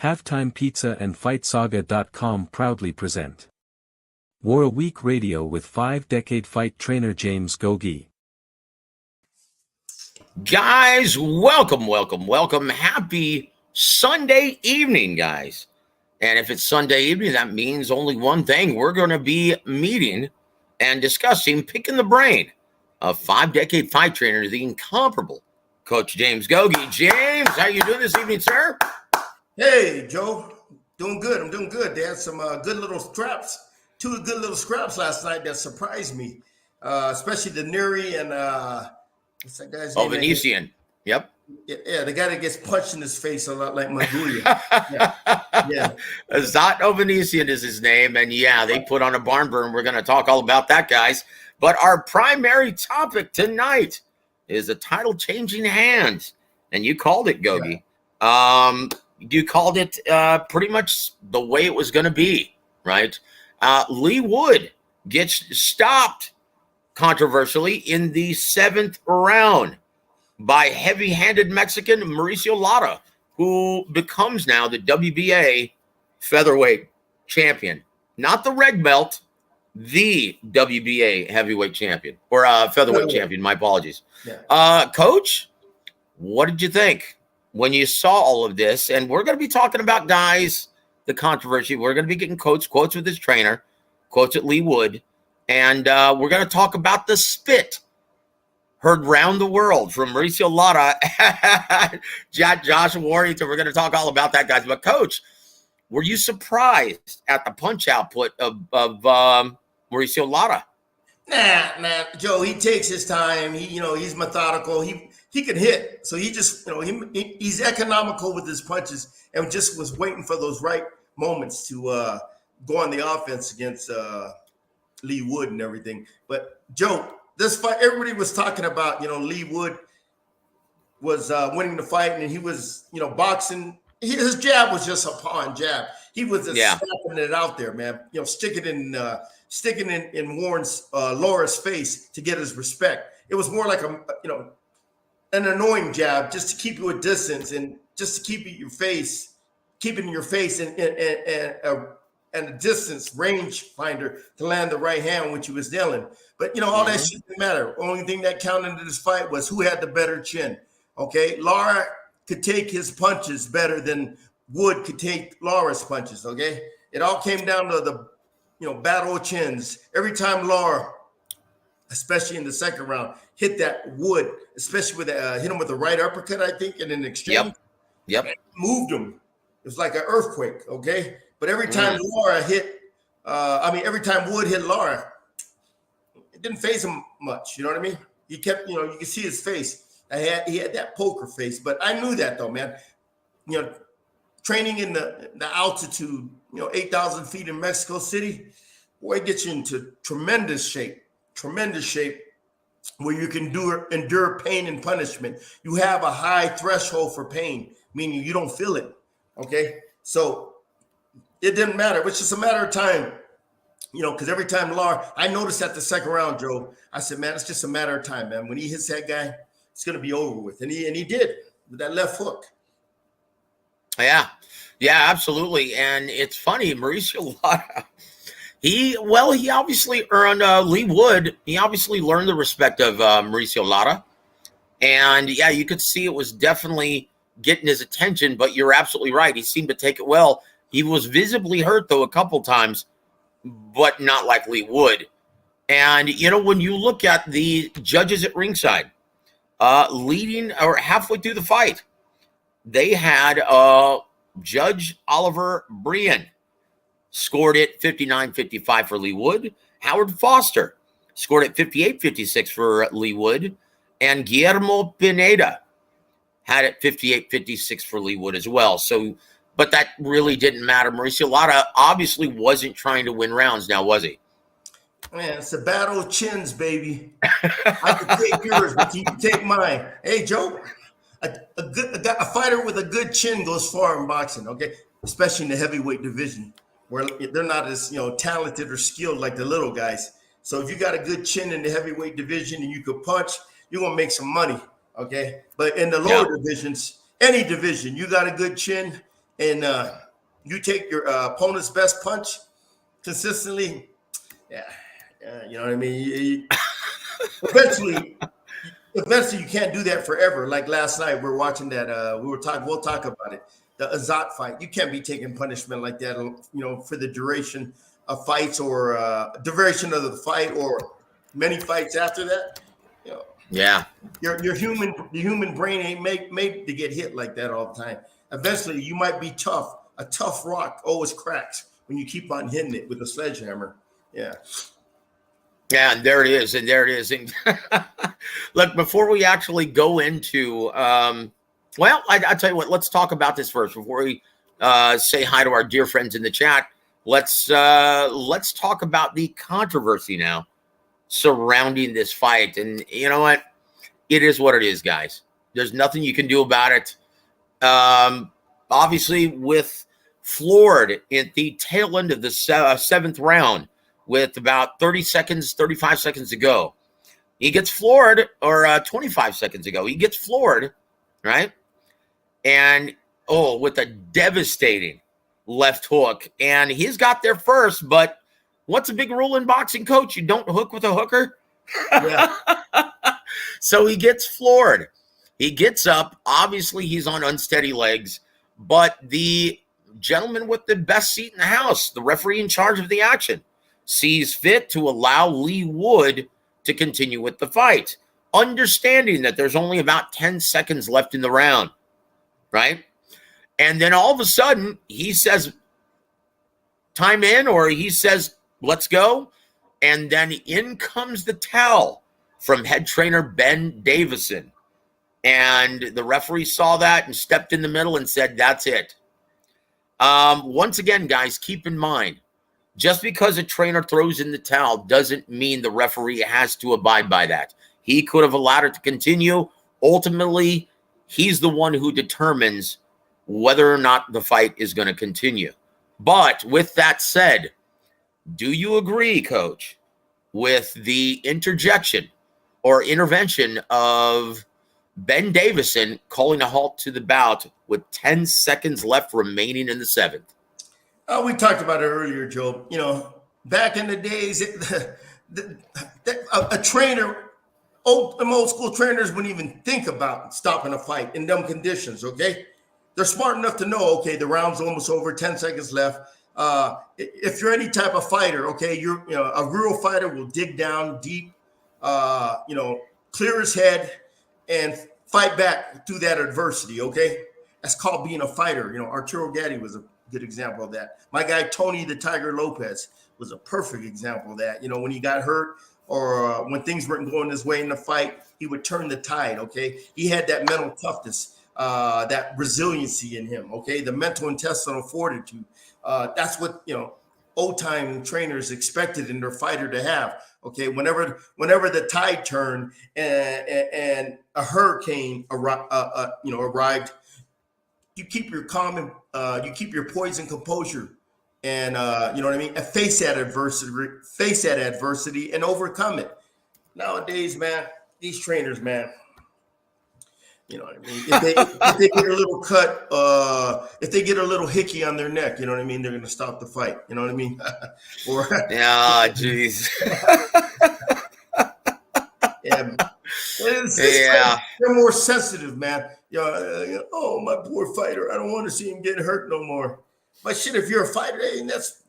Halftime Pizza and FightSaga.com proudly present War Week Radio with 5-decade fight trainer James Gogue. Guys, welcome. Happy Sunday evening, guys. And if it's Sunday evening, that means only one thing. We're going to be meeting and discussing, picking the brain of 5-decade fight trainer, the incomparable Coach James Gogue. James, how you doing this evening, sir? Hey, Joe. Doing good. I'm doing good. They had some good little scraps, two good little scraps last night that surprised me, especially the Neri and what's that guy's name? Venetian. Yep. Yeah, the guy that gets punched in his face a lot like Magulia. yeah. Zato Venetian is his name. And yeah, they put on a barn burn. We're going to talk all about that, guys. But our primary topic tonight is the title changing hands. And you called it, Gogue. Yeah. You called it pretty much the way it was going to be, right? Lee Wood gets stopped controversially in the 7th round by heavy-handed Mexican Mauricio Lara, who becomes now the WBA featherweight champion. Not the red belt, the WBA heavyweight champion, or featherweight champion, my apologies. Yeah. Coach, what did you think when you saw all of this? And we're going to be talking about, guys, the controversy. We're going to be getting quotes with his trainer, quotes at Lee Wood. And we're going to talk about the spit heard round the world from Mauricio Lara, Josh Warrington. We're going to talk all about that, guys. But, Coach, were you surprised at the punch output of Mauricio Lara? Nah, Joe, he takes his time. He's methodical. He can hit. So he just, he's economical with his punches and just was waiting for those right moments to go on the offense against Lee Wood and everything. But Joe, this fight, everybody was talking about, Lee Wood was winning the fight and he was, boxing. His jab was just a pawn jab. He was just slapping it out there, man. Sticking in Warren's Laura's face to get his respect. It was more like an annoying jab just to keep you at distance and just to keep it in your face and a distance range finder to land the right hand when she was dealing. But all that shit didn't matter. Only thing that counted in this fight was who had the better chin. Okay, Lara could take his punches better than Wood could take Lara's punches. Okay, it all came down to the battle of chins. Every time Lara, especially in the second round, hit that Wood, especially with hit him with the right uppercut, I think, and in exchange, moved him. It was like an earthquake. Okay. But every time every time Wood hit Lara, it didn't faze him much. You know what I mean? He kept, you can see his face. He had that poker face, but I knew that though, man. Training in the altitude, 8,000 feet in Mexico City, boy, it gets you into tremendous shape where you can endure pain and punishment. You have a high threshold for pain, meaning you don't feel it. Okay, so it didn't matter. It was just a matter of time, because every time Lara, I noticed at the second round, Joe, I said, man, it's just a matter of time, man. When he hits that guy, it's going to be over with. And he did with that left hook. Yeah, absolutely. And it's funny, Mauricio Lara, he obviously earned Lee Wood. He obviously learned the respect of Mauricio Lara. And yeah, you could see it was definitely getting his attention, but you're absolutely right. He seemed to take it well. He was visibly hurt, though, a couple times, but not like Lee Wood. And, when you look at the judges at ringside, leading or halfway through the fight, they had Judge Oliver Brian scored it 59-55 for Lee Wood. Howard Foster scored it 58-56 for Lee Wood. And Guillermo Pineda had it 58-56 for Lee Wood as well. So, but that really didn't matter. Mauricio Lara obviously wasn't trying to win rounds now, was he? Man, it's a battle of chins, baby. I can take yours, but you can take mine. Hey, Joe, a fighter with a good chin goes far in boxing, okay? Especially in the heavyweight division, where they're not as talented or skilled like the little guys. So if you got a good chin in the heavyweight division and you could punch, you're gonna make some money, okay? But in the lower divisions, any division, you got a good chin, and you take your opponent's best punch consistently, you know what I mean? Eventually you can't do that forever. Like last night, we're watching that. We'll talk about it. The Azat fight. You can't be taking punishment like that, for the duration of fights or duration of the fight or many fights after that. Yeah. Your human brain ain't made to get hit like that all the time. Eventually, you might be tough. A tough rock always cracks when you keep on hitting it with a sledgehammer. Yeah. Yeah, and there it is. And look, before we actually go into, I'll tell you what, let's talk about this first before we say hi to our dear friends in the chat. Let's talk about the controversy now surrounding this fight. And you know what? It is what it is, guys. There's nothing you can do about it. Obviously, with floored at the tail end of the seventh round with about 35 seconds to go, he gets floored, or 25 seconds ago, he gets floored, right? And, with a devastating left hook. And he's got there first, but what's a big rule in boxing, Coach? You don't hook with a hooker? Yeah. So he gets floored. He gets up. Obviously, he's on unsteady legs. But the gentleman with the best seat in the house, the referee in charge of the action, sees fit to allow Lee Wood to continue with the fight, understanding that there's only about 10 seconds left in the round, right? And then all of a sudden, he says, time in, or he says, let's go. And then in comes the towel from head trainer Ben Davison. And the referee saw that and stepped in the middle and said, that's it. Once again, guys, keep in mind, just because a trainer throws in the towel doesn't mean the referee has to abide by that. He could have allowed it to continue. Ultimately, he's the one who determines whether or not the fight is going to continue. But with that said, do you agree, Coach, with the interjection or intervention of Ben Davison calling a halt to the bout with 10 seconds left remaining in the seventh? We talked about it earlier, Joe. Back in the days, a trainer, old school trainers wouldn't even think about stopping a fight in them conditions, okay? They're smart enough to know, okay, the round's almost over, 10 seconds left. If you're any type of fighter, okay, a real fighter will dig down deep, clear his head and fight back through that adversity, okay? That's called being a fighter. Arturo Gatti was a good example of that. My guy, Tony the Tiger Lopez, was a perfect example of that. When he got hurt or when things weren't going his way in the fight, he would turn the tide, okay? He had that mental toughness, that resiliency in him, okay? The mental intestinal fortitude. That's what, old-time trainers expected in their fighter to have, okay? Whenever the tide turned and a hurricane arrived, you keep your calm and you keep your poise and composure, and you know what I mean, and face that adversity and overcome it. Nowadays, man, these trainers, man, you know what I mean, if they get a little cut, if they get a little hickey on their neck, you know what I mean, they're gonna stop the fight. You know what I mean? Or yeah, jeez. Yeah, they're more sensitive, man. Oh, my poor fighter. I don't want to see him get hurt no more. But shit, if you're a fighter, hey, that's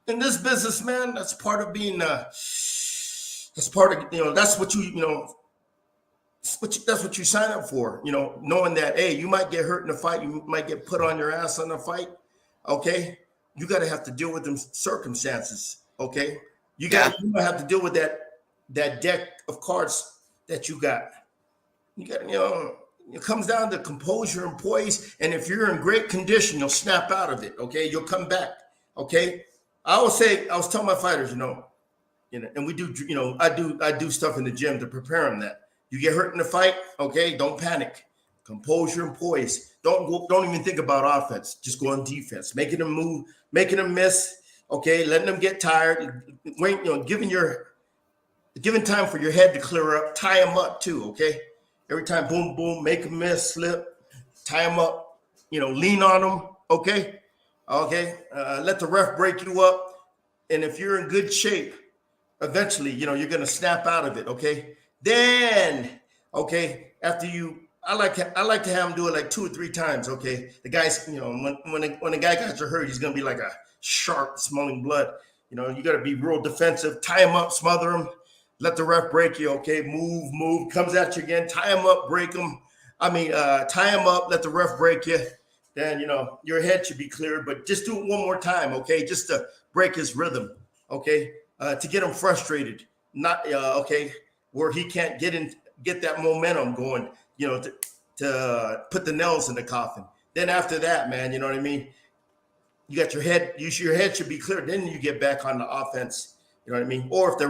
in this business, man. That's part of being. That's part of That's what that's what you sign up for. Knowing that, hey, you might get hurt in a fight, you might get put on your ass in a fight. Okay, you got to have to deal with them circumstances. Okay, you might have to deal with that deck of cards that you got. You got it comes down to composure and poise. And if you're in great condition, you'll snap out of it. Okay, you'll come back. Okay, I was telling my fighters, and we do, I do stuff in the gym to prepare them that you get hurt in the fight. Okay, don't panic. Composure and poise. Don't even think about offense. Just go on defense, making them move, making them miss. Okay, letting them get tired. Wait, giving time for your head to clear up. Tie them up too. Okay. Every time, boom, boom, make them miss, slip, tie them up, lean on them, Okay. Okay. Let the ref break you up. And if you're in good shape, eventually, you're going to snap out of it. Okay. Then, okay, after I like to have him do it like 2 or 3 times. Okay. The guy's, when a guy got you hurt, he's going to be like a shark smelling blood. You got to be real defensive, tie him up, smother him, let the ref break you. Okay. Move, comes at you again, tie him up, break him. Tie him up, let the ref break you. Then, your head should be cleared, but just do it one more time. Okay. Just to break his rhythm. Okay. To get him frustrated, not, where he can't get that momentum going, to put the nails in the coffin. Then after that, man, you know what I mean? You got your head should be clear. Then you get back on the offense. You know what I mean? Or if the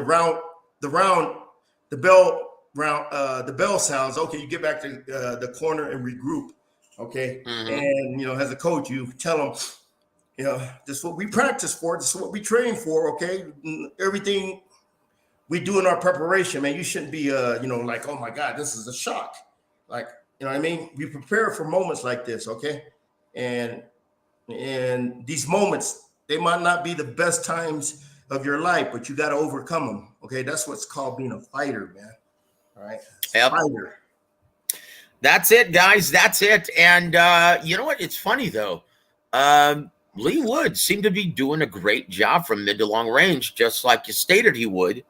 bell sounds, okay, you get back to the corner and regroup. Okay. And, as a coach, you tell them, this is what we practice for. This is what we train for. Okay. Everything we do in our preparation, man, you shouldn't be, like, oh my God, this is a shock. Like, you know what I mean? We prepare for moments like this. Okay. And these moments, they might not be the best times of your life, but you got to overcome them. Okay. That's what's called being a fighter, man. All right. Yep. Fighter. That's it, guys. That's it. And you know what? It's funny, though. Lee Wood seemed to be doing a great job from mid to long range, just like you stated he would.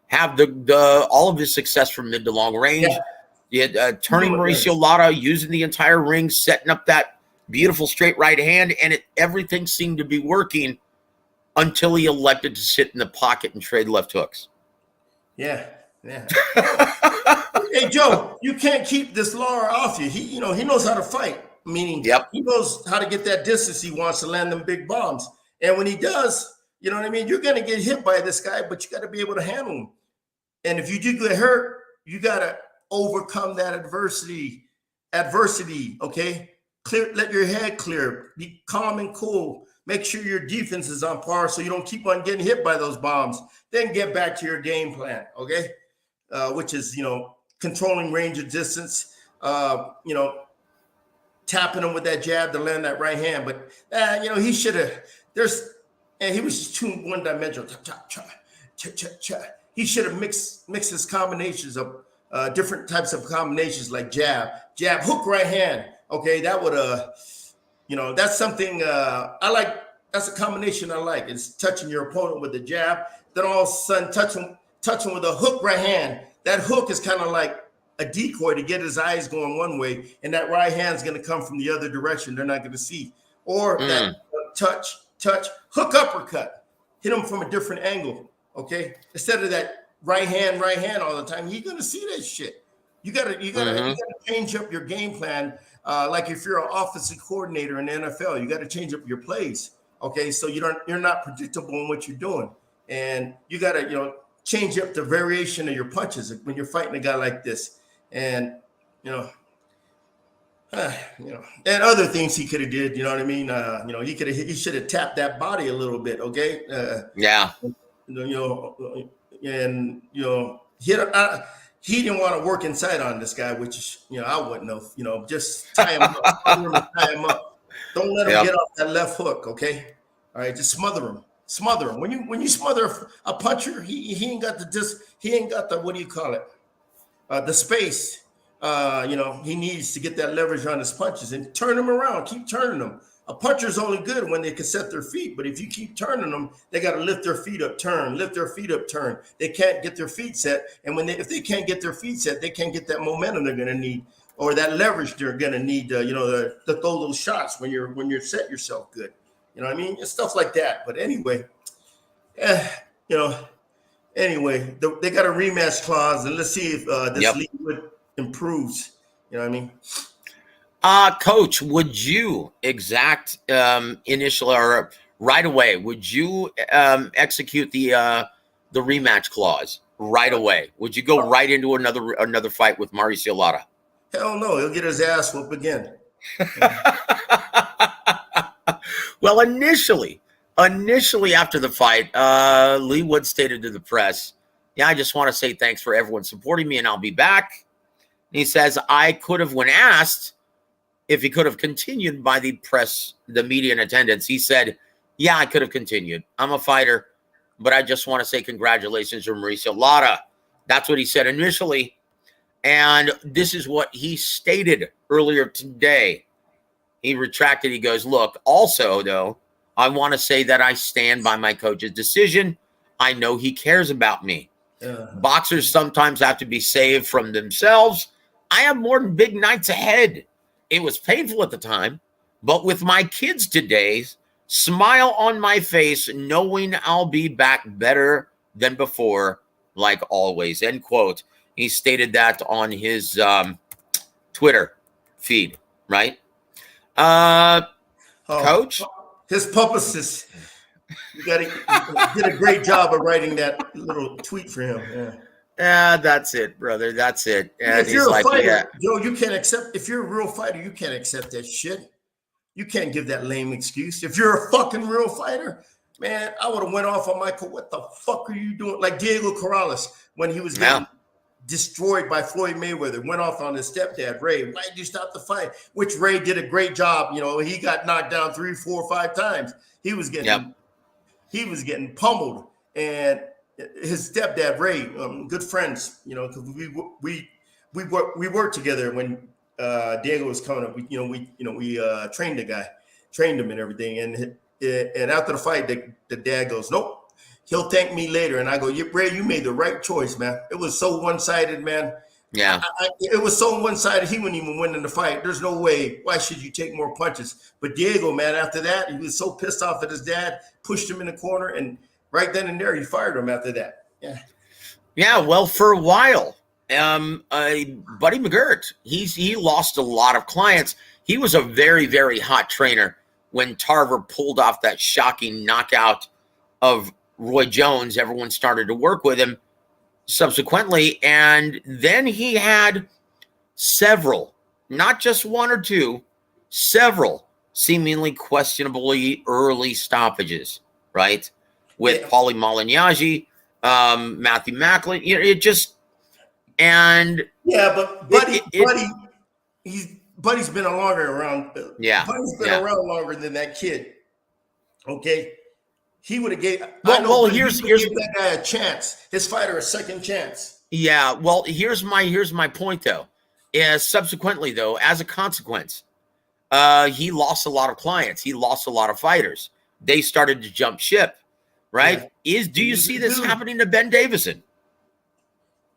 Have the all of his success from mid to long range. Yeah. You had turning Mauricio Lara, using the entire ring, setting up that beautiful straight right hand, and everything seemed to be working until he elected to sit in the pocket and trade left hooks. Yeah. Hey, Joe, you can't keep this Lara off you. He knows how to fight. Meaning, He knows how to get that distance he wants to land them big bombs. And when he does, you know what I mean? You're going to get hit by this guy, but you got to be able to handle him. And if you do get hurt, you got to overcome that adversity. Okay. Let your head clear. Be calm and cool. Make sure your defense is on par so you don't keep on getting hit by those bombs. Then get back to your game plan. Okay. Which is, controlling range of distance, tapping him with that jab to land that right hand. But, he should have, he was just too one-dimensional. He should have mixed his combinations of different types of combinations like jab, hook, right hand. Okay, that would, that's something I like. That's a combination I like. It's touching your opponent with the jab, then all of a sudden touching with a hook right hand. That hook is kind of like a decoy to get his eyes going one way, and that right hand is going to come from the other direction. They're not going to see. Or that touch, hook, uppercut, hit him from a different angle. Okay, instead of that right hand all the time, you're going to see that shit. You got to change up your game plan. Like if you're an offensive coordinator in the NFL, you got to change up your plays. Okay, so you're not predictable in what you're doing, and you got to change up the variation of your punches when you're fighting a guy like this. And and other things he could have did, you know what I mean? He should have tapped that body a little bit, okay? He didn't want to work inside on this guy, which I wouldn't have. Just tie him up. Don't let him get off that left hook, okay? All right, just smother him. When you smother a puncher, he ain't got the what do you call it? The space, he needs to get that leverage on his punches and turn them around. Keep turning them. A puncher's only good when they can set their feet, but if you keep turning them, they got to lift their feet up, turn. They can't get their feet set, and if they can't get their feet set, they can't get that momentum they're going to need, or that leverage they're going to need. To throw those shots when you're set yourself good. You know what I mean? It's stuff like that. But anyway, Anyway, they got a rematch clause, and let's see if this league improves. You know what I mean? Coach, would you initial or right away? Would you execute the rematch clause right away? Would you go right into another fight with Mauricio Lara? Hell no, he'll get his ass whooped again. Well, initially after the fight, Lee Wood stated to the press, I just want to say thanks for everyone supporting me, and I'll be back. And he says, I could have, when asked if he could have continued by the press, the media in attendance. He said, yeah, I could have continued. I'm a fighter, but I just want to say congratulations to Mauricio Lara. That's what he said initially. And this is what he stated earlier today. He retracted. He goes, look, also, though, I want to say that I stand by my coach's decision. I know he cares about me. Boxers sometimes have to be saved from themselves. I have more big nights ahead. It was painful at the time, but with my kids today, smile on my face, knowing I'll be back better than before, like always, end quote. He stated that on his Twitter feed, right? Coach? His publicist, you did a great job of writing that little tweet for him. Yeah. That's it, brother. That's it. And if you're a fighter, yeah. Joe, you can't accept. If you're a real fighter, you can't accept that shit. You can't give that lame excuse. If you're a fucking real fighter, man, I would have went off on Michael. What the fuck are you doing? Like Diego Corrales when he was getting destroyed by Floyd Mayweather, went off on his stepdad, Ray. Why did you stop the fight? Which Ray did a great job. You know, he got knocked down 3, 4, 5 times. He was getting pummeled, and his stepdad Ray, good friends. You know, because we worked together when Diego was coming up. We trained the guy, trained him and everything. And after the fight, the dad goes, nope. He'll thank me later. And I go, Ray, you made the right choice, man. It was so one-sided, man. Yeah. It was so one-sided. He wouldn't even win in the fight. There's no way. Why should you take more punches? But Diego, man, after that, he was so pissed off at his dad, pushed him in the corner, and right then and there, he fired him after that. Yeah. Yeah, well, for a while, Buddy McGirt, he lost a lot of clients. He was a very, very hot trainer when Tarver pulled off that shocking knockout of Roy Jones. Everyone started to work with him subsequently, and then he had several, not just one or two, several seemingly questionably early stoppages, right? With Paulie Malignaggi, Matthew Macklin, it just, and but Buddy's been around. Buddy's been around longer than that kid. Okay. He would have gave. Here's that guy a chance. His fighter a second chance. Yeah. Well, here's my point though. Subsequently though, as a consequence, he lost a lot of clients. He lost a lot of fighters. They started to jump ship. Right? Yeah. Do you see this happening to Ben Davison?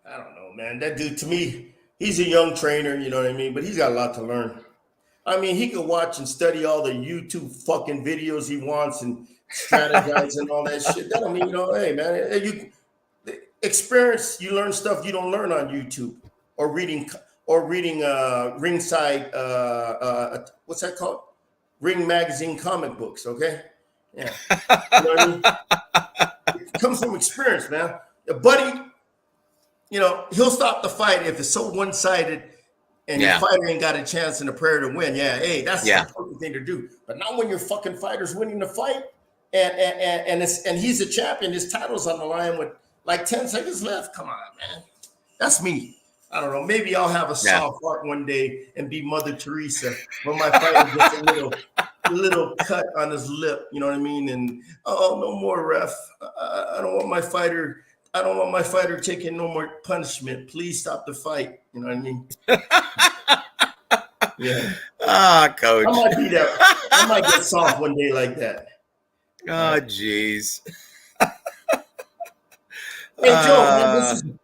I don't know, man. That dude, to me, he's a young trainer. You know what I mean? But he's got a lot to learn. I mean, he could watch and study all the YouTube fucking videos he wants and strategize and all that shit. That don't mean, hey, man, you experience, you learn stuff you don't learn on YouTube or reading ringside, what's that called? Ring Magazine comic books, okay? Yeah. You know what I mean? It comes from experience, man. Buddy, he'll stop the fight if it's so one-sided and your fighter ain't got a chance in the prayer to win. Yeah, hey, that's the perfect thing to do. But not when your fucking fighter's winning the fight and he's a champion, his title's on the line with like 10 seconds left. Come on, man. That's me. I don't know. Maybe I'll have a soft heart one day and be Mother Teresa when my fighter gets a little cut on his lip. You know what I mean? And no more, ref. I don't want my fighter taking no more punishment. Please stop the fight. You know what I mean? Yeah. Coach. I might be that. I might get soft one day like that. Oh, jeez. Hey, Joe, man,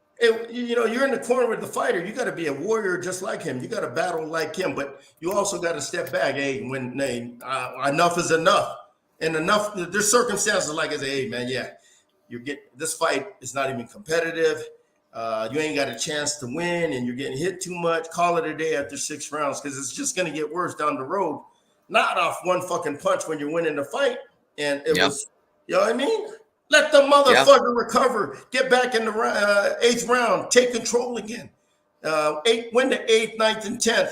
you're in the corner with the fighter. You got to be a warrior just like him. You got to battle like him, but you also got to step back. Hey, when enough is enough, and enough. There's circumstances like I say, hey, man, this fight is not even competitive. You ain't got a chance to win, and you're getting hit too much. Call it a day after 6 rounds because it's just going to get worse down the road. Not off one fucking punch when you're winning the fight, and it was, you know what I mean? Let the motherfucker recover. Get back in the 8th round. Take control again. Win the 8th, 9th, and 10th.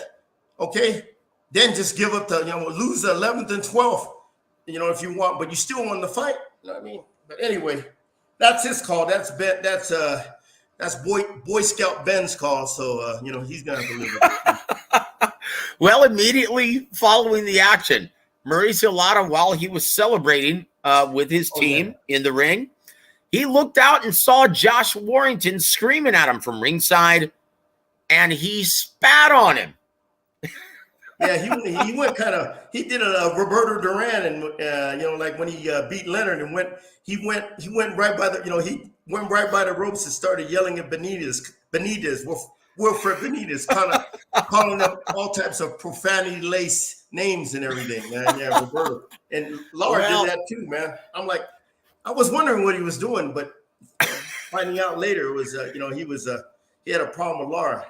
Okay? Then just give up lose the 11th and 12th. If you want, but you still won the fight. You know what I mean? But anyway, that's his call. That's Boy Scout Ben's call. So he's gonna have to live with it. Well, immediately following the action, Mauricio Lara, while he was celebrating with his team in the ring, he looked out and saw Josh Warrington screaming at him from ringside, and he spat on him. Yeah, he went he did a Roberto Duran, and like when he beat Leonard and he went right by he went right by the ropes and started yelling at Wilfred Benitez, calling him all types of profanity laced names and everything, man. Yeah, Roberto and Lara did that too, man. I'm like, I was wondering what he was doing, but finding out later was he had a problem with Lara.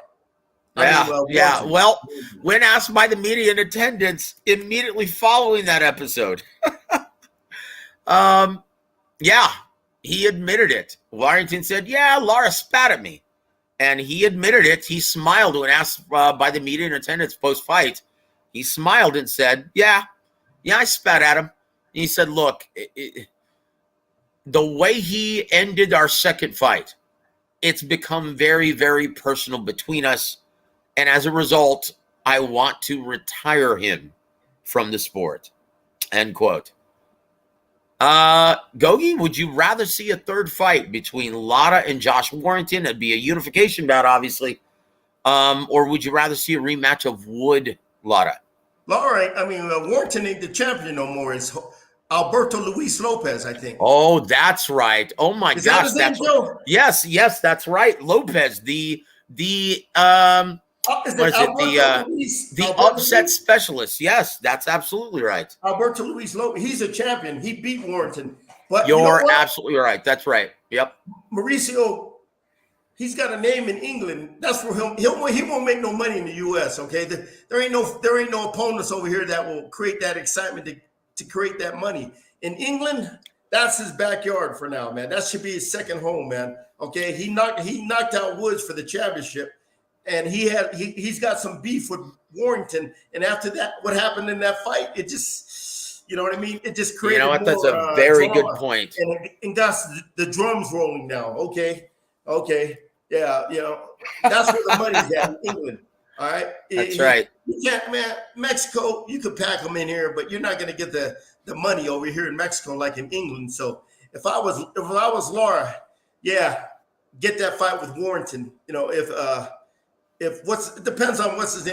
Well, when asked by the media in attendance immediately following that episode, he admitted it. Warrington said, "Yeah, Lara spat at me," and he admitted it. He smiled when asked by the media in attendance post-fight. He smiled and said, "Yeah, I spat at him." And he said, "Look, the way he ended our second fight, it's become very, very personal between us. And as a result, I want to retire him from the sport." End quote. Gogue, would you rather see a third fight between Lara and Josh Warrington? It'd be a unification bout, obviously. Or would you rather see a rematch of Wood-Lara? Lara, Warrington ain't the champion no more. It's Alberto Luis Lopez, I think. Oh, that's right. Oh my gosh. That his name, Joe? Yes, that's right. Lopez, the upset specialist. Yes, that's absolutely right. Alberto Luis Lopez. He's a champion. He beat Warrington. But you're absolutely right. That's right. Yep. Mauricio, he's got a name in England. That's for him. He won't make no money in the U.S. Okay, there ain't no opponents over here that will create that excitement to create that money in England. That's his backyard for now, man. That should be his second home, man. Okay, he knocked out Woods for the championship. And he's got some beef with Warrington. And after that, what happened in that fight, it just, you know what I mean? It just created more that's a very good point. And got the drums rolling now. Okay. Yeah, that's where the money's at in England. All right. That's right. You can't, man, Mexico, you could pack them in here, but you're not going to get the money over here in Mexico like in England. So if I was Lara, get that fight with Warrington. If it depends on what's his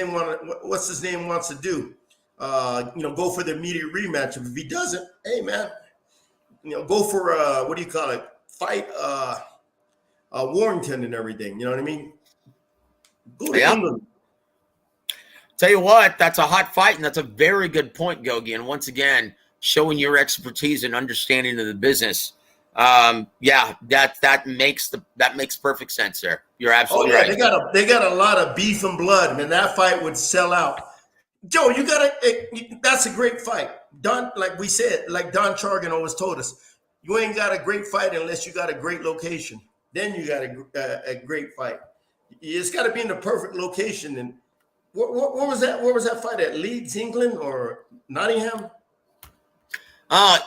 name wants to do, go for the immediate rematch. If he doesn't, hey man, go for fight Warrington and everything. You know what I mean? Go to England. Tell you what, that's a hot fight, and that's a very good point, Gogue. And once again, showing your expertise and understanding of the business. That makes perfect sense there. You're absolutely right. They got a lot of beef and blood, man. That fight would sell out. Joe, that's a great fight. Don, like we said, like Don Chargan always told us, you ain't got a great fight unless you got a great location. Then you got a great fight. It's got to be in the perfect location. And what was that? Where was that fight at? Leeds, England, or Nottingham?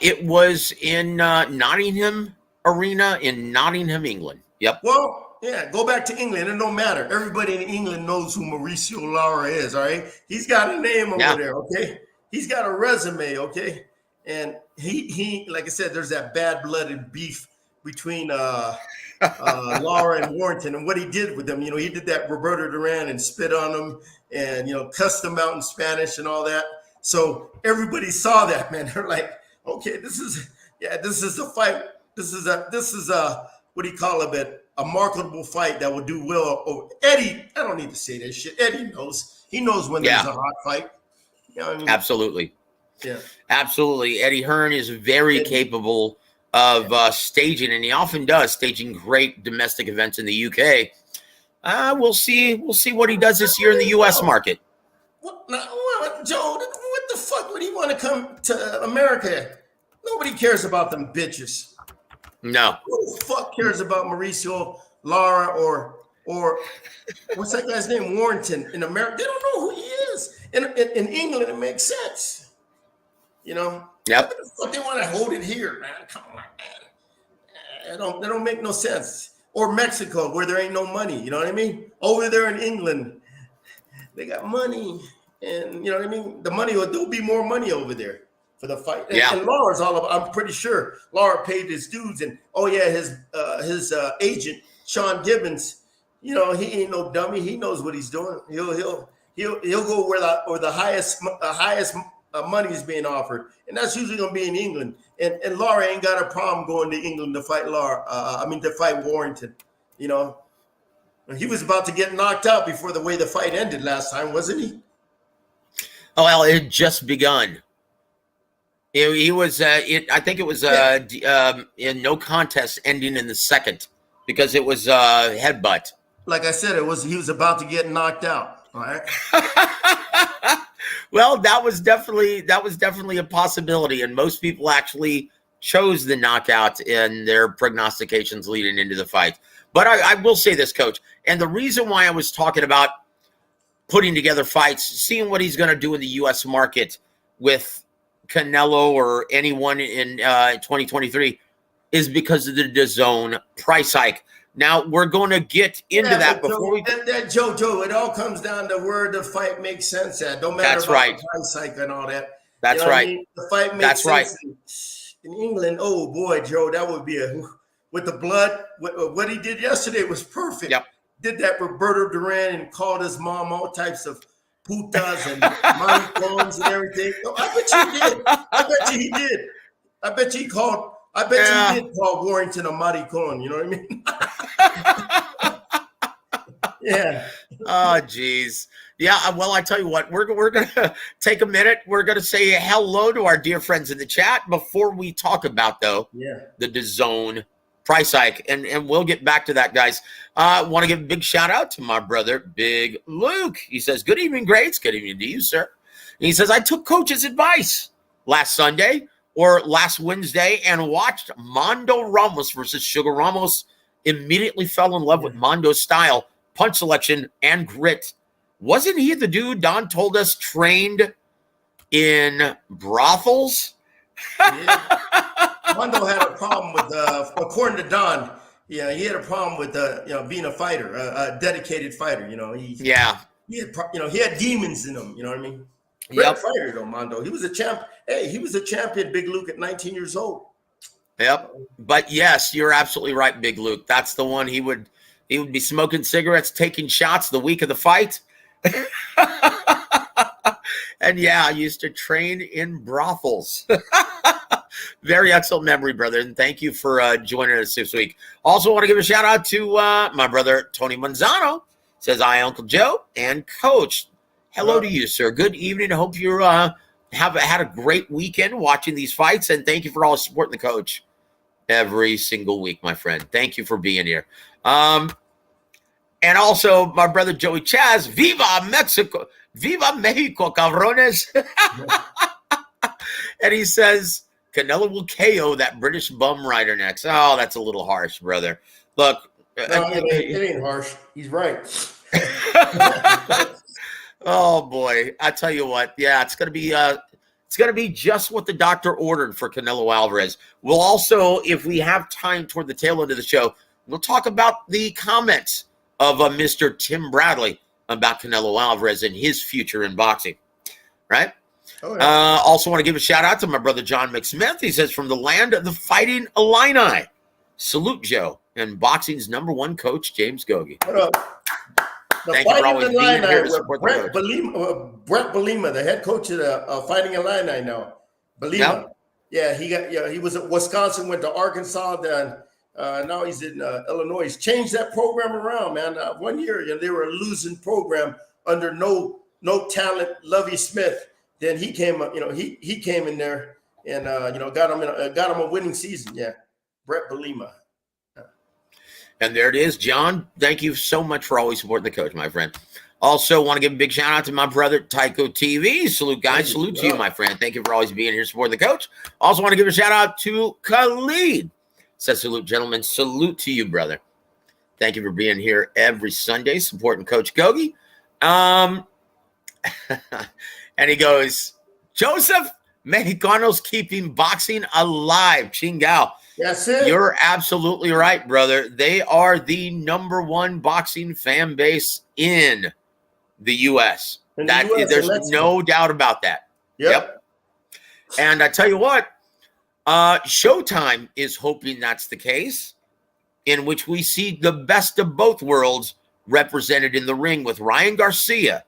It was in Nottingham Arena in Nottingham, England. Yep. Well, yeah, go back to England. It don't matter. Everybody in England knows who Mauricio Lara is, all right? He's got a name over there, okay? He's got a resume, okay? And he like I said, there's that bad-blooded beef between Lara and Warrington, and what he did with them. He did that Roberto Duran and spit on them and, cussed them out in Spanish and all that. So everybody saw that, man. They're like, okay, this is a fight. This is a what do you call it? A marketable fight that will do well. Oh, Eddie, I don't need to say that shit. Eddie knows. He knows when there's a hot fight. You know what I mean? Absolutely. Yeah. Absolutely. Eddie Hearn is very capable of staging, and he often does, staging great domestic events in the UK. We'll see what he does this year in the US market. Joe, what the fuck would he want to come to America? Nobody cares about them bitches. No. Who the fuck cares about Mauricio Lara or what's that guy's name? Warrington in America? They don't know who he is. In England, it makes sense. Yep. What the fuck they want to hold it here, man? Come on, man. They don't make no sense. Or Mexico, where there ain't no money. You know what I mean? Over there in England, they got money. And you know what I mean? There'll be more money over there for the fight. Yeah. And Lara's I'm pretty sure Lara paid his dues. And his agent, Sean Gibbons, you know, he ain't no dummy. He knows what he's doing. He'll go where the highest money is being offered, and that's usually going to be in England. And Lara ain't got a problem going to England to fight to fight Warrington. You know, he was about to get knocked out before the way the fight ended last time, wasn't he? Oh, well, it had just begun. He was. I think it was in no contest, ending in the second because it was headbutt. Like I said, he was about to get knocked out. All right. Well, that was definitely a possibility, and most people actually chose the knockout in their prognostications leading into the fight. But I will say this, Coach, and the reason why I was talking about putting together fights, seeing what he's going to do in the U.S. market with Canelo or anyone in 2023 is because of the DAZN price hike. Now, we're going to get into that before Joe, it all comes down to where the fight makes sense at. Don't matter about the price hike and all that. That's right. I mean? The fight makes sense in England. Oh, boy, Joe, that would be with the blood. What he did yesterday was perfect. Yep. Did that Roberto Duran and called his mom all types of putas and maricones and everything. Oh, I bet you did. I bet you he did. I bet you he called. I bet you did call Warrington a maricon. You know what I mean? Yeah. Oh, geez. Yeah, well, I tell you what, we're going to take a minute. We're going to say hello to our dear friends in the chat before we talk about, though, the DAZN price hike. And we'll get back to that, guys. I want to give a big shout out to my brother, Big Luke. He says, good evening, greats. Good evening to you, sir. And he says, I took Coach's advice last Sunday or last Wednesday and watched Mondo Ramos versus Sugar Ramos. Immediately fell in love with Mondo's style, punch selection, and grit. Wasn't he the dude Don told us trained in brothels? Yeah. Mondo had a problem with, according to Don, he had a problem with, being a fighter, a dedicated fighter. You know, he had demons in him. You know what I mean? Great fighter though, Mondo. He was a champ. Hey, he was a champion, Big Luke, at 19 years old. Yep. But yes, you're absolutely right, Big Luke. That's the one. He would be smoking cigarettes, taking shots the week of the fight. And I used to train in brothels. Very excellent memory, brother. And thank you for joining us this week. Also want to give a shout out to my brother, Tony Manzano. Says, hi, Uncle Joe and Coach. Hello to you, sir. Good evening. I hope you have had a great weekend watching these fights. And thank you for all supporting the coach every single week, my friend. Thank you for being here. And also, my brother Joey Chaz, Viva Mexico, Viva Mexico, cabrones. And he says, Canelo will KO that British bum rider next. Oh, that's a little harsh, brother. Look. It ain't harsh. He's right. Oh, boy. I tell you what. Yeah, it's going to be just what the doctor ordered for Canelo Alvarez. We'll also, if we have time toward the tail end of the show, we'll talk about the comments of Mr. Tim Bradley about Canelo Alvarez and his future in boxing, right? Oh, yeah. Also want to give a shout out to my brother John McSmith. He says, from the land of the Fighting Illini, salute Joe and boxing's #1 coach, James Gogue. What up? Thank you for always being here to support Brett Belima, the head coach of the Fighting Illini now. Belima. Yep. Yeah, he was at Wisconsin, went to Arkansas, then now he's in Illinois. He's changed that program around, man. 1 year, they were a losing program under no talent, Lovie Smith. Then he came up, he came in there and got him a winning season. Yeah, Brett Belima. And there it is, John. Thank you so much for always supporting the coach, my friend. Also, want to give a big shout out to my brother Tycho TV. Salute, guys. Salute to you, my friend. Thank you for always being here supporting the coach. Also, want to give a shout out to Khalid. Says salute, gentlemen. Salute to you, brother. Thank you for being here every Sunday supporting Coach Gogue. And he goes, Joseph, Mexicanos keeping boxing alive. Chingao. That's it. You're absolutely right, brother. They are the #1 boxing fan base in the U.S. In the US There's and Mexico. no doubt about that. Yep. And I tell you what, Showtime is hoping that's the case, in which we see the best of both worlds represented in the ring, with Ryan Garcia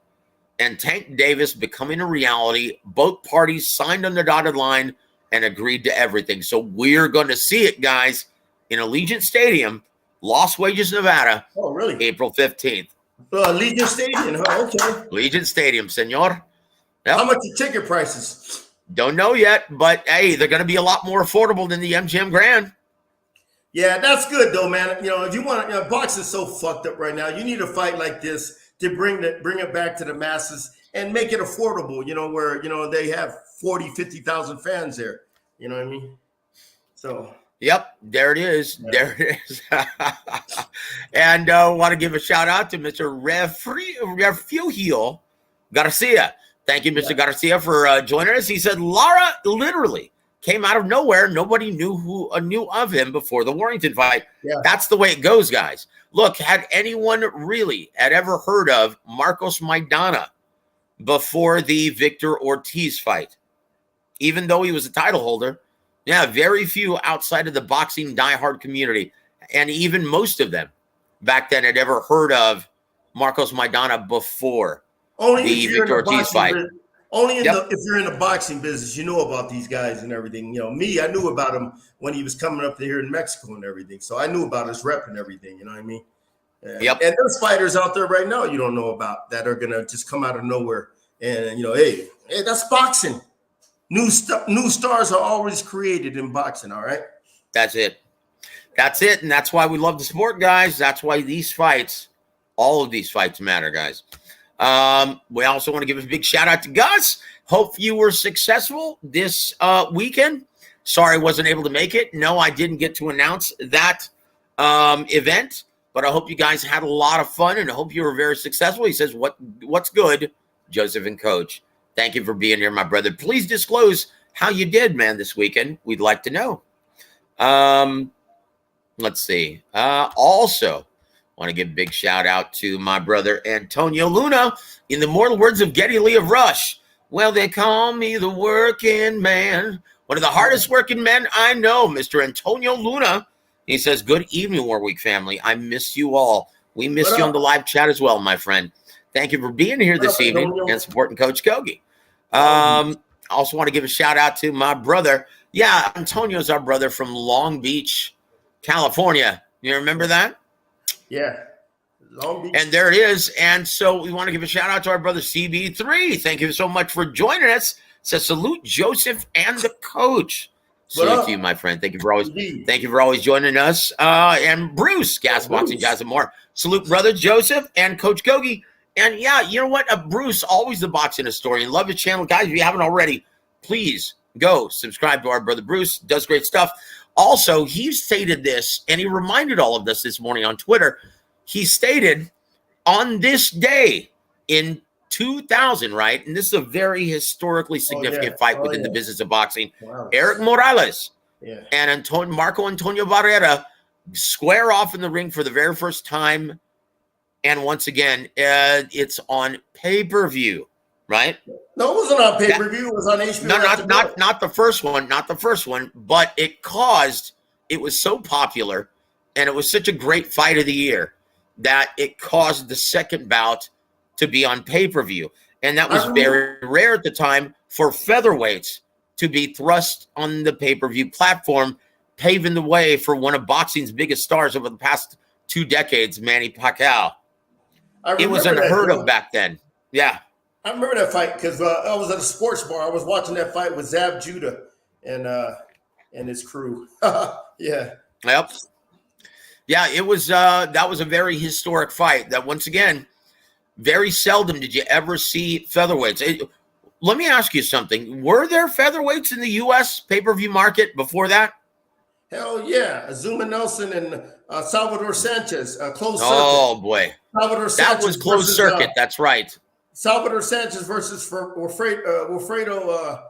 and Tank Davis becoming a reality. Both parties signed on the dotted line and agreed to everything. So we're going to see it, guys, in Allegiant Stadium, Las Vegas, Nevada. Oh, really? April 15th. Legion Stadium, huh? Okay. Legion Stadium, senor. Yep. How much are ticket prices? Don't know yet, but hey, they're going to be a lot more affordable than the MGM Grand. Yeah, that's good though, man. If you want, boxing's so fucked up right now. You need a fight like this to bring it back to the masses and make it affordable. Where they have 40, 50,000 fans there. You know what I mean? So. Yep, there it is. Yeah. There it is. And want to give a shout out to Mr. Refugio Garcia. Thank you, Mr. Garcia, for joining us. He said Lara literally came out of nowhere. Nobody knew of him before the Warrington fight. Yeah. That's the way it goes, guys. Look, had anyone really ever heard of Marcos Maidana before the Victor Ortiz fight? Even though he was a title holder, yeah, very few outside of the boxing diehard community, and even most of them back then had ever heard of Marcos Maidana before the Victor Ortiz fight. Only if you're in the boxing business, you know about these guys and everything. Me, I knew about him when he was coming up here in Mexico and everything. So I knew about his rep and everything. You know what I mean? And there's fighters out there right now you don't know about that are gonna just come out of nowhere and hey, that's boxing. New stars are always created in boxing. All right, that's it, and that's why we love the sport, guys. That's why these fights, all of these fights, matter, guys. We also want to give a big shout out to Gus. Hope you were successful this weekend. Sorry I wasn't able to make it. No, I didn't get to announce that event, but I hope you guys had a lot of fun and I hope you were very successful. He says, what's good, Joseph and Coach? Thank you for being here, my brother. Please disclose how you did, man, this weekend. We'd like to know. Let's see. Also, want to give a big shout out to my brother Antonio Luna. In the mortal words of Geddy Lee of Rush, well, they call me the working man. One of the hardest working men I know, Mr. Antonio Luna. He says, good evening, Warwick family. I miss you all. We miss you on the live chat as well, my friend. Thank you for being here this evening and supporting Coach Gogue. Also want to give a shout out to my brother. Yeah, Antonio's our brother from Long Beach, California. You remember that? Yeah. Long Beach. And there it is. And so we want to give a shout out to our brother CB3. Thank you so much for joining us. Says salute Joseph and the coach. Salute to you, my friend. Thank you for always joining us. And Bruce, Gas Boxing, Jazz and more. Salute brother Joseph and Coach Gogue. And yeah, you know what? Bruce, always the boxing historian. Love his channel. Guys, if you haven't already, please go subscribe to our brother Bruce. Does great stuff. Also, he stated this, and he reminded all of us this morning on Twitter. He stated on this day in 2000, right? And this is a very historically significant fight within the business of boxing. Wow. Eric Morales and Marco Antonio Barrera square off in the ring for the very first time. And once again, it's on pay-per-view, right? No, it wasn't on pay-per-view. It was on HBO. No, not the first one. Not the first one. But it was so popular, and it was such a great fight of the year that it caused the second bout to be on pay-per-view. And that was very rare at the time for featherweights to be thrust on the pay-per-view platform, paving the way for one of boxing's biggest stars over the past 2 decades, Manny Pacquiao. It was unheard of back then. Yeah. I remember that fight because I was at a sports bar. I was watching that fight with Zab Judah and his crew. Yeah. Yep. Yeah, it was that was a very historic fight that, once again, very seldom did you ever see featherweights. Let me ask you something. Were there featherweights in the U.S. pay-per-view market before that? Hell yeah. Azuma Nelson and Salvador Sanchez, closed circuit. Oh, boy. Salvador Sanchez that was closed circuit. That's right. Salvador Sanchez versus Wilfredo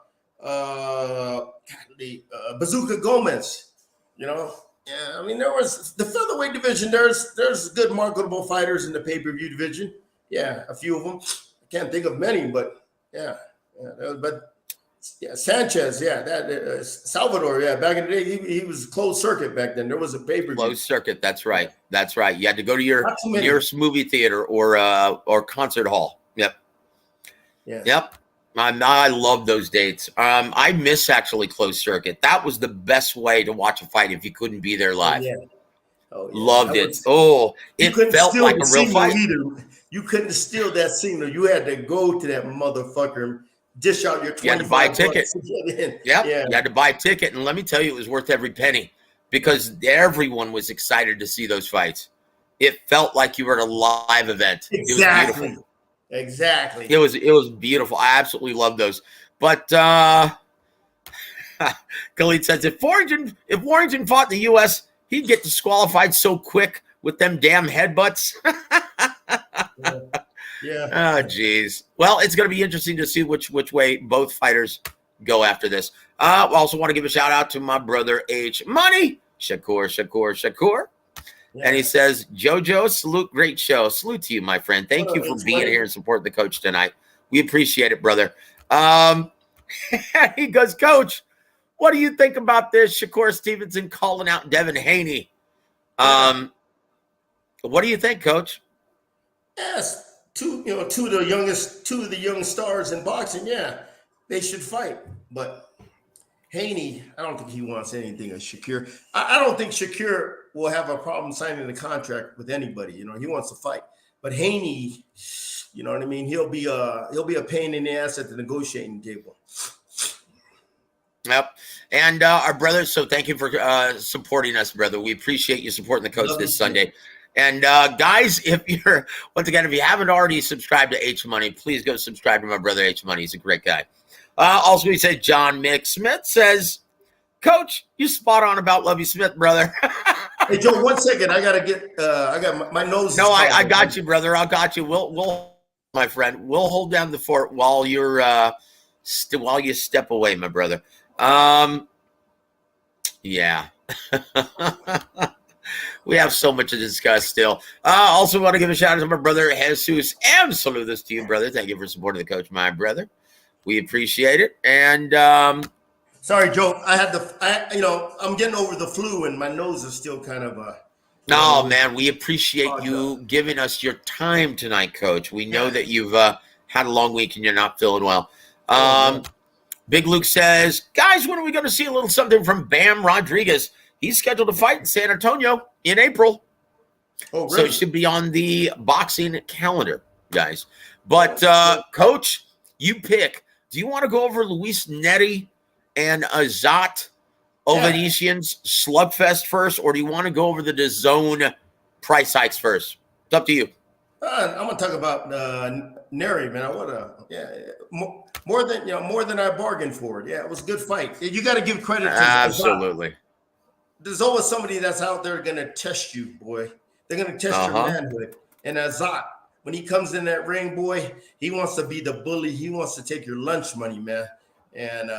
Bazooka Gomez. Yeah, I mean, there was the featherweight division. There's good marketable fighters in the pay-per-view division. Yeah, a few of them. can't think of many, but but Sanchez, Salvador, back in the day, he was closed circuit back then. There was a pay-per-view. Closed circuit, that's right. That's right. You had to go to your nearest movie theater or concert hall. Yep. Yeah. Yep. I love those dates. I miss actually closed circuit. That was the best way to watch a fight if you couldn't be there live. Loved it. It felt like a real fight. Either. You couldn't steal that signal. You had to go to that motherfucker and dish out your $25. You had to buy a ticket. Yeah. You had to buy a ticket. And let me tell you, it was worth every penny because everyone was excited to see those fights. It felt like you were at a live event. Exactly. It was beautiful. Exactly. It was beautiful. I absolutely love those. But Khalid says if Warrington fought in the U.S., he'd get disqualified so quick with them damn headbutts. Yeah. Oh, geez. Well, it's going to be interesting to see which way both fighters go after this. I also want to give a shout out to my brother H Money, Shakur. Yeah. And he says, JoJo, salute, great show. Salute to you, my friend. Thank you for being here and supporting the coach tonight. We appreciate it, brother. He goes, Coach, what do you think about this? Shakur Stevenson calling out Devin Haney. What do you think, Coach? Yes, two of the young stars in boxing. Yeah, they should fight. But Haney, I don't think he wants anything of Shakur. I don't think Shakur will have a problem signing the contract with anybody. He wants to fight. But Haney, you know what I mean? He'll be a pain in the ass at the negotiating table. Yep. And our brothers, so thank you for supporting us, brother. We appreciate you supporting the coach this Sunday. And guys, if you haven't already subscribed to H Money, please go subscribe to my brother H Money. He's a great guy. Also, we say John Mick Smith says, Coach, you spot on about Lovey Smith, brother. Hey, Joe, 1 second. I got my nose. No, I got you, brother. I got you. We'll, my friend, we'll hold down the fort while you're while you step away, my brother. Yeah. We have so much to discuss still. Also want to give a shout out to my brother Jesus and salute this to you, brother. Thank you for supporting the coach, my brother. We appreciate it. And sorry, Joe. I'm getting over the flu and my nose is still kind of No, man, we appreciate you giving us your time tonight, Coach. We know that you've had a long week and you're not feeling well. Big Luke says, guys, when are we going to see a little something from Bam Rodriguez? He's scheduled to fight in San Antonio in April. Oh, really? So it should be on the boxing calendar, guys. But, Coach, you pick. Do you want to go over Luis Neri and Azat Ovanesian's slugfest first, or do you want to go over the DAZN price hikes first? It's up to you. I'm going to talk about Neri, man. More than I bargained for. Yeah, it was a good fight. You got to give credit to absolutely. There's always somebody that's out there going to test you, boy. They're going to test your manhood. And Azat, when he comes in that ring, boy, he wants to be the bully. He wants to take your lunch money, man. And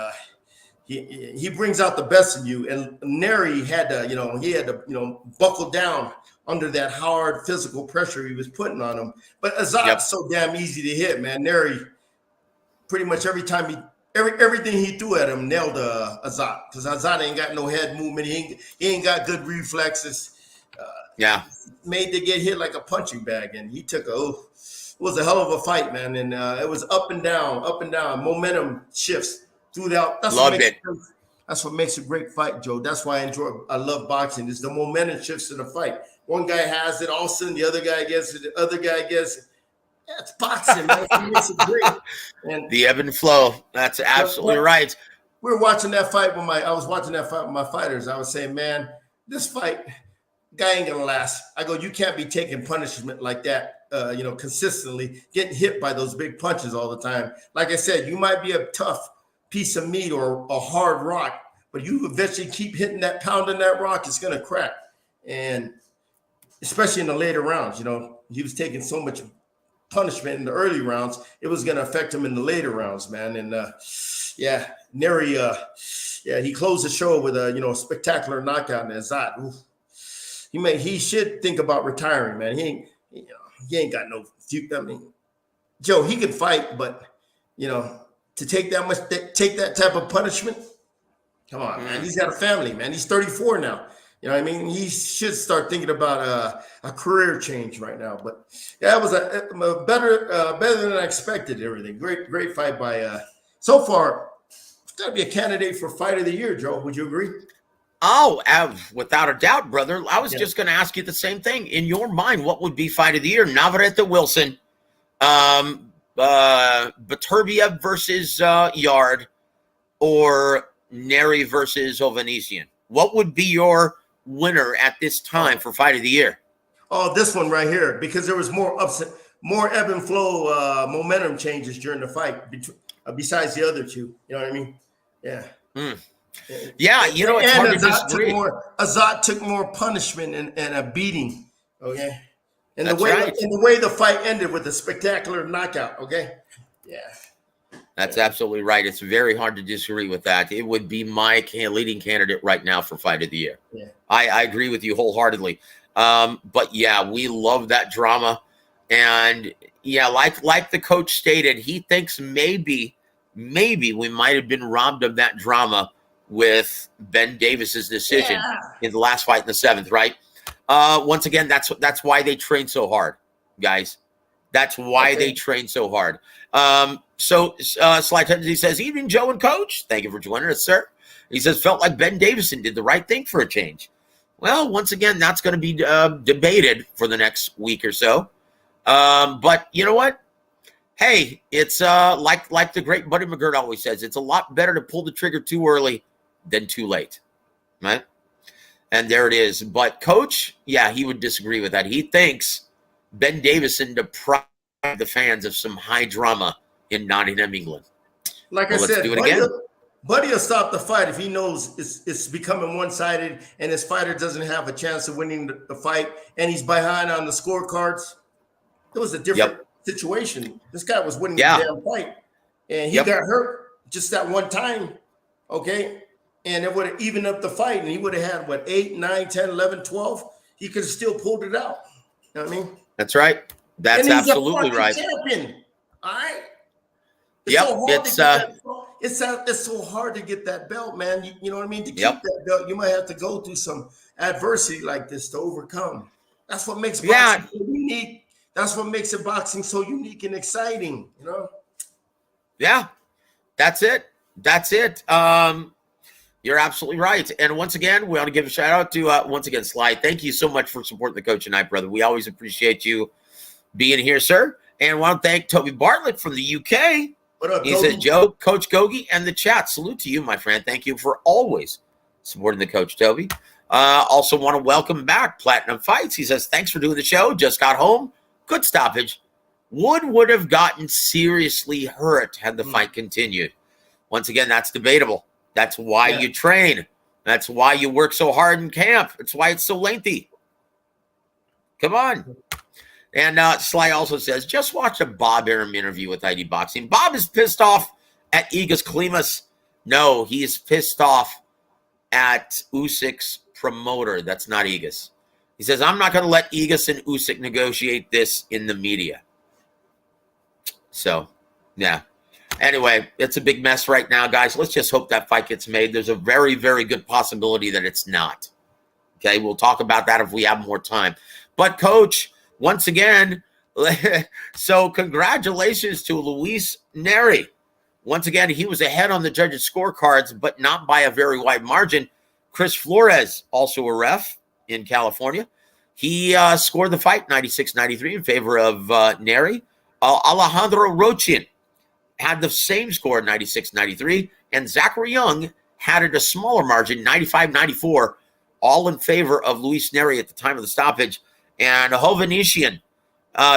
he brings out the best in you. And Neri had to, buckle down under that hard physical pressure he was putting on him. But Azat's so damn easy to hit, man. Neri, pretty much every time everything he threw at him nailed Azat, because Azat ain't got no head movement. He ain't got good reflexes. Made to get hit like a punching bag, and he took it was a hell of a fight, man. And it was up and down, momentum shifts throughout. That's what makes a great fight, Joe. That's why I love boxing. Is the momentum shifts in the fight. One guy has it, all of a sudden the other guy gets it, the other guy gets it. That's boxing, man. It makes it great. And the ebb and flow. That's absolutely right. We were watching that fight I was watching that fight with my fighters. I was saying, man, this fight, guy ain't gonna last. I go, you can't be taking punishment like that, consistently, getting hit by those big punches all the time. Like I said, you might be a tough piece of meat or a hard rock, but you eventually keep pounding that rock, it's gonna crack. And especially in the later rounds, he was taking so much punishment in the early rounds, it was going to affect him in the later rounds, man. And Neri, he closed the show with a spectacular knockout in Azat. He should think about retiring, man. He ain't got no future. I mean, Joe, he can fight, but to take that type of punishment, come on, man. He's got a family, man. He's 34 now. You know what I mean? He should start thinking about a career change right now. But yeah, it was a better than I expected. Everything great fight by. So far, it's got to be a candidate for Fight of the Year, Joe. Would you agree? Oh, without a doubt, brother. I was just going to ask you the same thing. In your mind, what would be Fight of the Year? Navarrete Wilson, Beterbiev versus Yard, or Neri versus Ovanesian? What would be your winner at this time for Fight of the Year? Oh, this one right here, because there was more ebb and flow, momentum changes during the fight besides the other two. You know what I mean? Yeah. Yeah, it's hard to disagree. Azat took more punishment and a beating. Okay. And That's the way right. and the way the fight ended with a spectacular knockout. Okay. Yeah. That's absolutely right. It's very hard to disagree with that. It would be my leading candidate right now for Fight of the Year. Yeah. I agree with you wholeheartedly. But yeah, we love that drama. And yeah, like the coach stated, he thinks maybe we might have been robbed of that drama with Ben Davis's decision in the last fight in the 7th, right? Once again, that's why they train so hard, guys. That's why they train so hard. So Sly Tendency says, evening, Joe and Coach. Thank you for joining us, sir. He says, felt like Ben Davison did the right thing for a change. Well, once again, that's going to be debated for the next week or so. But you know what? Hey, it's like the great Buddy McGirt always says, it's a lot better to pull the trigger too early than too late, right? And there it is. But Coach, yeah, he would disagree with that. He thinks Ben Davison deprived the fans of some high drama in Nottingham, England. Like I said, let's do it again. Buddy will stop the fight if he knows it's becoming one-sided and his fighter doesn't have a chance of winning the fight and he's behind on the scorecards. It was a different situation. This guy was winning the damn fight, and he got hurt just that one time, okay? And it would have evened up the fight, and he would have had, 8, 9, 10, 11, 12. He could have still pulled it out. You know what I mean? That's right. That's absolutely right. Champion. All right? It's so hard to get that belt, man. You know what I mean? To keep that belt, you might have to go through some adversity like this to overcome. That's what makes boxing so unique. That's what makes boxing so unique and exciting, you know? Yeah, that's it. You're absolutely right. And once again, we want to give a shout out to, once again, Sly. Thank you so much for supporting the coach tonight, brother. We always appreciate you being here, sir. And I want to thank Toby Bartlett from the UK. What up, He Toby? says, Joe, Coach Gogue, and the chat. Salute to you, my friend. Thank you for always supporting the coach, Toby. Also want to welcome back Platinum Fights. He says, thanks for doing the show. Just got home. Good stoppage. Would have gotten seriously hurt had the fight continued. Once again, that's debatable. That's why you train. That's why you work so hard in camp. It's why it's so lengthy. Come on. And Sly also says, just watch a Bob Arum interview with ID Boxing. Bob is pissed off at Igas Klimas. No, he is pissed off at Usyk's promoter. That's not Igas. He says, I'm not going to let Igas and Usyk negotiate this in the media. So, yeah. Anyway, it's a big mess right now, guys. Let's just hope that fight gets made. There's a very, very good possibility that it's not. Okay, we'll talk about that if we have more time. But, Coach, once again, so congratulations to Luis Neri. Once again, he was ahead on the judges' scorecards, but not by a very wide margin. Chris Flores, also a ref in California. He scored the fight 96-93 in favor of Neri. Alejandro Rochin had the same score, 96-93, and Zachary Young had it a smaller margin, 95-94, all in favor of Luis Neri at the time of the stoppage. And Hovhannisyan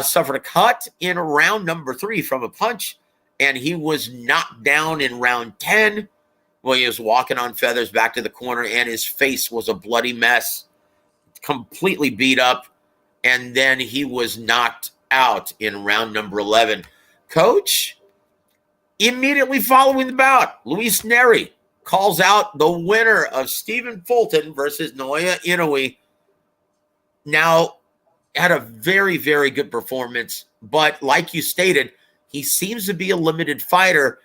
suffered a cut in round number 3 from a punch, and he was knocked down in round 10. Well, he was walking on feathers back to the corner, and his face was a bloody mess, completely beat up, and then he was knocked out in round number 11. Coach, immediately following the bout, Luis Neri calls out the winner of Stephen Fulton versus Naoya Inoue. Now, had a very, very good performance, but like you stated, He seems to be a limited fighter.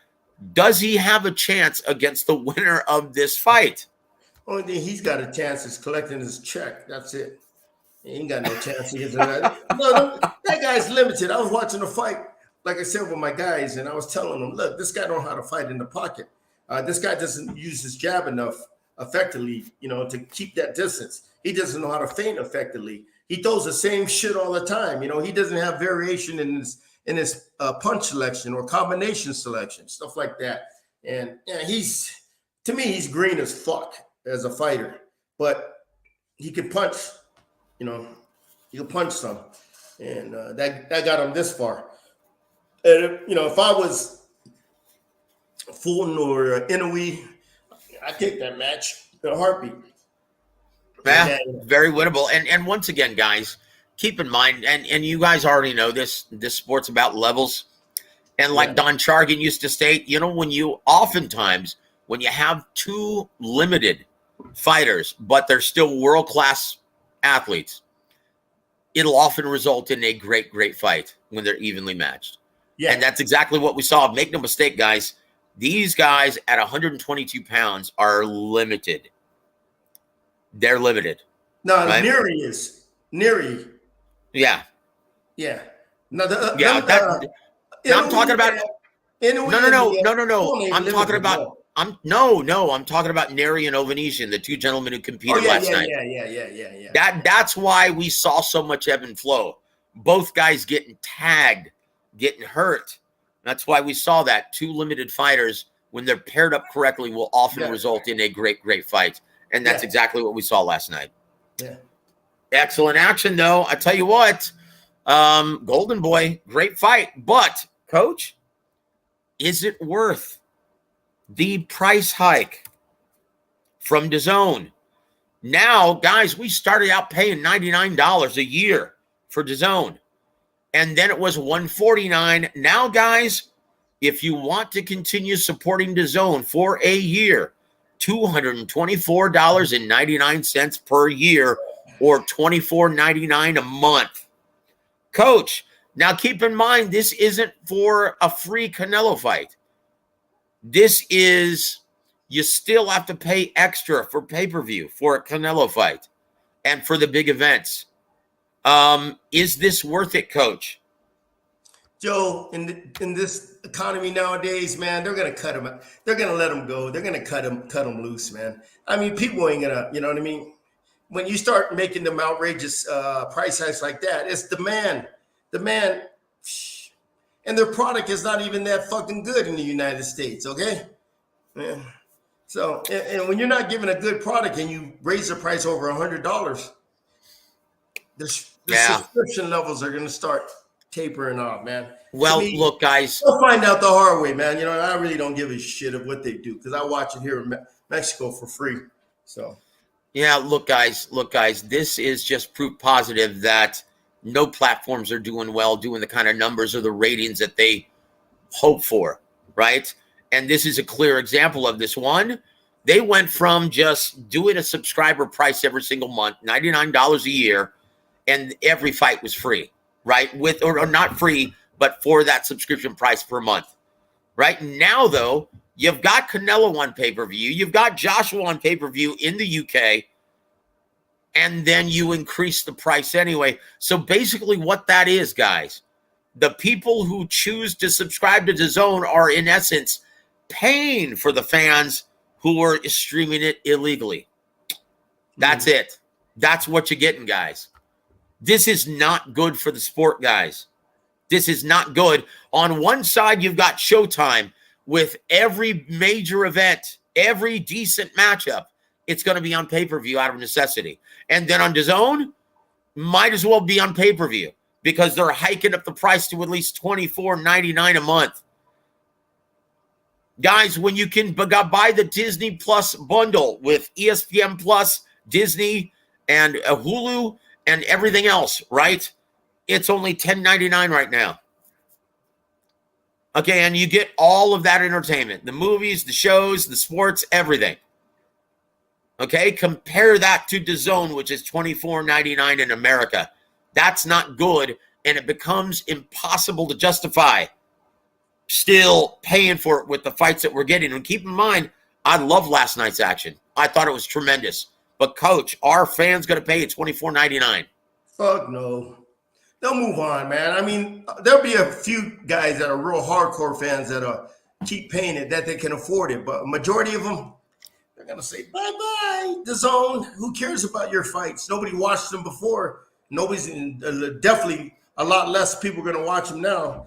Does he have a chance against the winner of this fight? Only thing he's got a chance is collecting his check. That's it. He ain't got no chance against that. No, that guy's limited. I was watching a fight, like I said, with my guys, and I was telling them, look, this guy don't know how to fight in the pocket. This guy doesn't use his jab enough effectively, to keep that distance. He doesn't know how to feint effectively. He throws the same shit all the time. He doesn't have variation in his punch selection or combination selection, stuff like that. And to me, he's green as fuck as a fighter, but he can punch. He can punch some, and that got him this far. And if I was Fulton or Inoue, I'd take that match in a heartbeat. Yeah, very winnable. And once again, guys, keep in mind, and you guys already know this sport's about levels. And like Don Chargan used to state, when you have two limited fighters, but they're still world-class athletes, it'll often result in a great, great fight when they're evenly matched. Yeah. And that's exactly what we saw. Make no mistake, guys. These guys at 122 pounds are limited. They're limited. No, right? Neri is. Neri. Yeah. Yeah. No, I'm talking about. No. I'm talking about. I'm talking about Neri and Ovanesian, the two gentlemen who competed last night. Yeah. That's why we saw so much ebb and flow. Both guys getting tagged, getting hurt. That's why we saw that. Two limited fighters, when they're paired up correctly, will often result in a great, great fight. And that's exactly what we saw last night. Yeah. Excellent action, though. I tell you what, Golden Boy, great fight. But, Coach, is it worth the price hike from DAZN? Now, guys, we started out paying $99 a year for DAZN, and then it was $149. Now, guys, if you want to continue supporting DAZN for a year, $224.99 per year, or $24.99 a month. Coach, now keep in mind, this isn't for a free Canelo fight. This is, you still have to pay extra for pay-per-view for a Canelo fight and for the big events. Is this worth it, Coach? Joe, in this economy nowadays, man, they're gonna cut him. They're gonna let him go. They're gonna cut him loose, man. I mean, people ain't gonna, you know what I mean? When you start making them outrageous price hikes like that, it's demand, and their product is not even that fucking good in the United States. Okay, man. So, and when you're not giving a good product and you raise the price over $100, the subscription levels are gonna start tapering off, man. Well, look, guys, I'll find out the hard way, man. I really don't give a shit of what they do because I watch it here in Mexico for free. So, yeah, look, guys, this is just proof positive that no platforms are doing well, doing the kind of numbers or the ratings that they hope for, right? And this is a clear example of this one. They went from just doing a subscriber price every single month, $99 a year, and every fight was free. Right, with or not free, but for that subscription price per month. Right now, though, you've got Canelo on pay-per-view, you've got Joshua on pay-per-view in the UK, and then you increase the price anyway. So basically, what that is, guys, the people who choose to subscribe to DAZN are in essence paying for the fans who are streaming it illegally. That's it. That's what you're getting, guys. This is not good for the sport, guys. This is not good. On one side, you've got Showtime with every major event, every decent matchup. It's going to be on pay-per-view out of necessity. And then on DAZN, might as well be on pay-per-view because they're hiking up the price to at least $24.99 a month. Guys, when you can buy the Disney Plus bundle with ESPN Plus, Disney, and Hulu, and everything else, right? It's only $10.99 right now. Okay, and you get all of that entertainment, the movies, the shows, the sports, everything. Okay, compare that to DAZN, which is $24.99 in America. That's not good, and it becomes impossible to justify. still paying for it with the fights that we're getting. And keep in mind, I love last night's action. I thought it was tremendous. But, Coach, our fans going to pay at $24.99. Fuck no. They'll move on, man. I mean, there'll be a few guys that are real hardcore fans that'll keep paying it, that they can afford it. But a majority of them, they're going to say, bye-bye, DAZN. Who cares about your fights? Nobody watched them before. Nobody's definitely a lot less people are going to watch them now.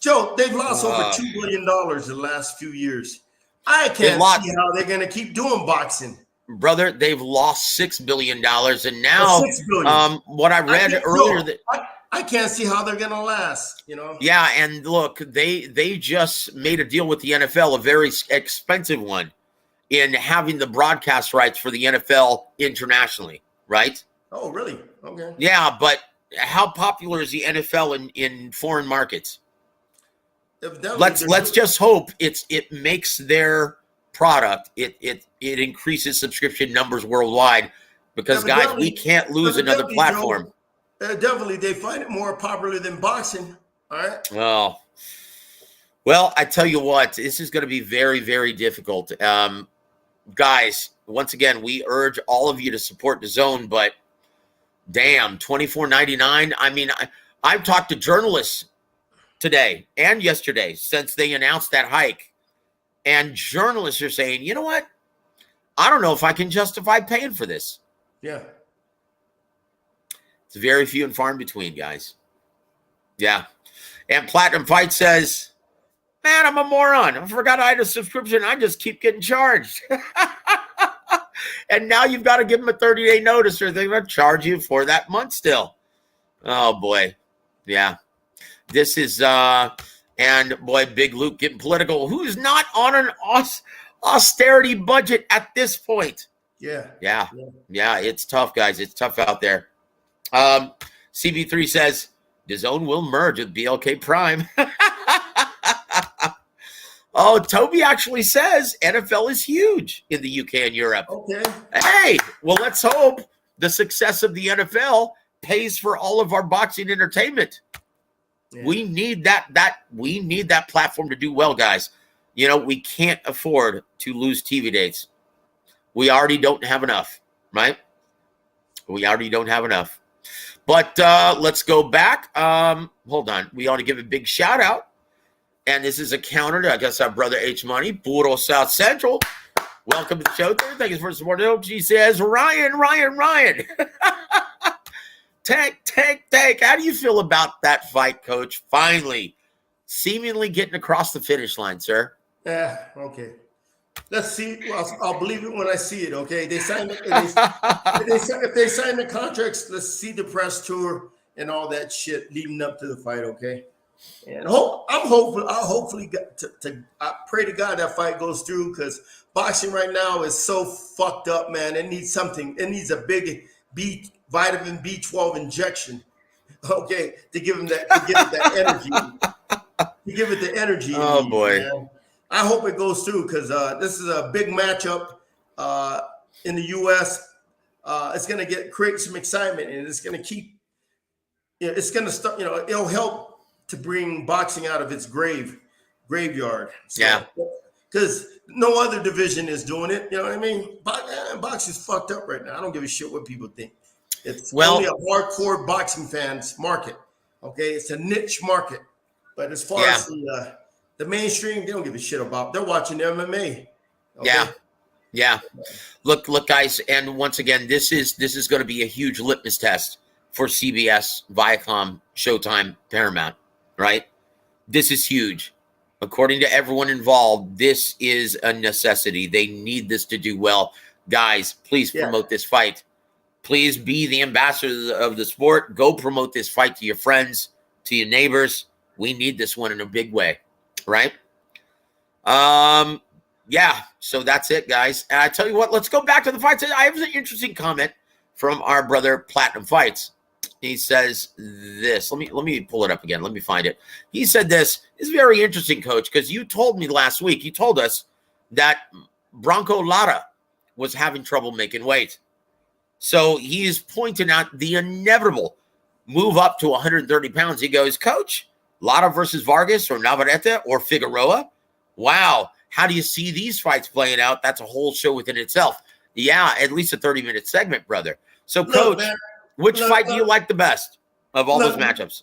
Joe, they've lost over $2 billion in the last few years. I can't see how they're going to keep doing boxing. Brother, they've lost $6 billion. And now, $6 billion. what I read earlier, I can't see how they're going to last, you know? Yeah, and look, they just made a deal with the NFL, a very expensive one, in having the broadcast rights for the NFL internationally, right? Oh, really? Okay. Yeah, but how popular is the NFL in foreign markets? Let's just hope it makes their product, it increases subscription numbers worldwide, because guys, we can't lose another platform. Definitely, they find it more popular than boxing. All right. Well, I tell you what, this is going to be very, very difficult. Guys, once again, we urge all of you to support DAZN, but damn, $24.99. I mean, I've talked to journalists today and yesterday since they announced that hike. And journalists are saying, you know what? I don't know if I can justify paying for this. Yeah. It's very few and far in between, guys. Yeah. And Platinum Fight says, man, I'm a moron. I forgot I had a subscription. I just keep getting charged. And now you've got to give them a 30-day notice or they're going to charge you for that month still. Oh, boy. Yeah. This is... And boy, Big Luke getting political. Who's not on an austerity budget at this point? Yeah. It's tough, guys. It's tough out there. CB3 says DAZN will merge with BLK Prime. Oh, Toby actually says NFL is huge in the UK and Europe. Okay. Hey, well, let's hope the success of the NFL pays for all of our boxing entertainment. Yeah. We need that platform to do well, guys. You know, we can't afford to lose TV dates. We already don't have enough, right? We already don't have enough. But let's go back. Hold on. We ought to give a big shout out. And this is a counter to, I guess, our brother H Money, Puro South Central. Welcome to the show. Thank you for supporting. She says, Ryan. Tank. How do you feel about that fight, Coach? Finally, seemingly getting across the finish line, sir. Yeah, okay. Let's see. Well, I'll believe it when I see it, okay? They signed if they sign the contracts, let's see the press tour and all that shit leading up to the fight, okay? And I'm hopeful. I pray to God that fight goes through, because boxing right now is so fucked up, man. It needs something. It needs a big vitamin B12 injection, okay, to give it that energy. To give it the energy. Oh, boy. Man. I hope it goes through, because this is a big matchup in the U.S. It's going to create some excitement, and it's going to keep. It's going to start. It'll help to bring boxing out of its graveyard. So, yeah. Because no other division is doing it. You know what I mean? Boxing's fucked up right now. I don't give a shit what people think. It's only a hardcore boxing fans market. Okay, it's a niche market. But as far as the mainstream, they don't give a shit about. They're watching MMA. Okay? Yeah. Look, guys, and once again, this is going to be a huge litmus test for CBS, Viacom, Showtime, Paramount. Right? This is huge. According to everyone involved, this is a necessity. They need this to do well. Guys, please promote this fight. Please be the ambassadors of the sport. Go promote this fight to your friends, to your neighbors. We need this one in a big way, right? Yeah, so that's it, guys. And I tell you what, let's go back to the fights. I have an interesting comment from our brother Platinum Fights. He says this. Let me pull it up again. Let me find it. He said this is very interesting, Coach, because you told me last week, you told us that Bronco Lara was having trouble making weight. So he is pointing out the inevitable move up to 130 pounds. He goes, Coach, Lara versus Vargas or Navarrete or Figueroa? Wow. How do you see these fights playing out? That's a whole show within itself. Yeah, at least a 30-minute segment, brother. So, Coach, which fight do you like the best of all those matchups?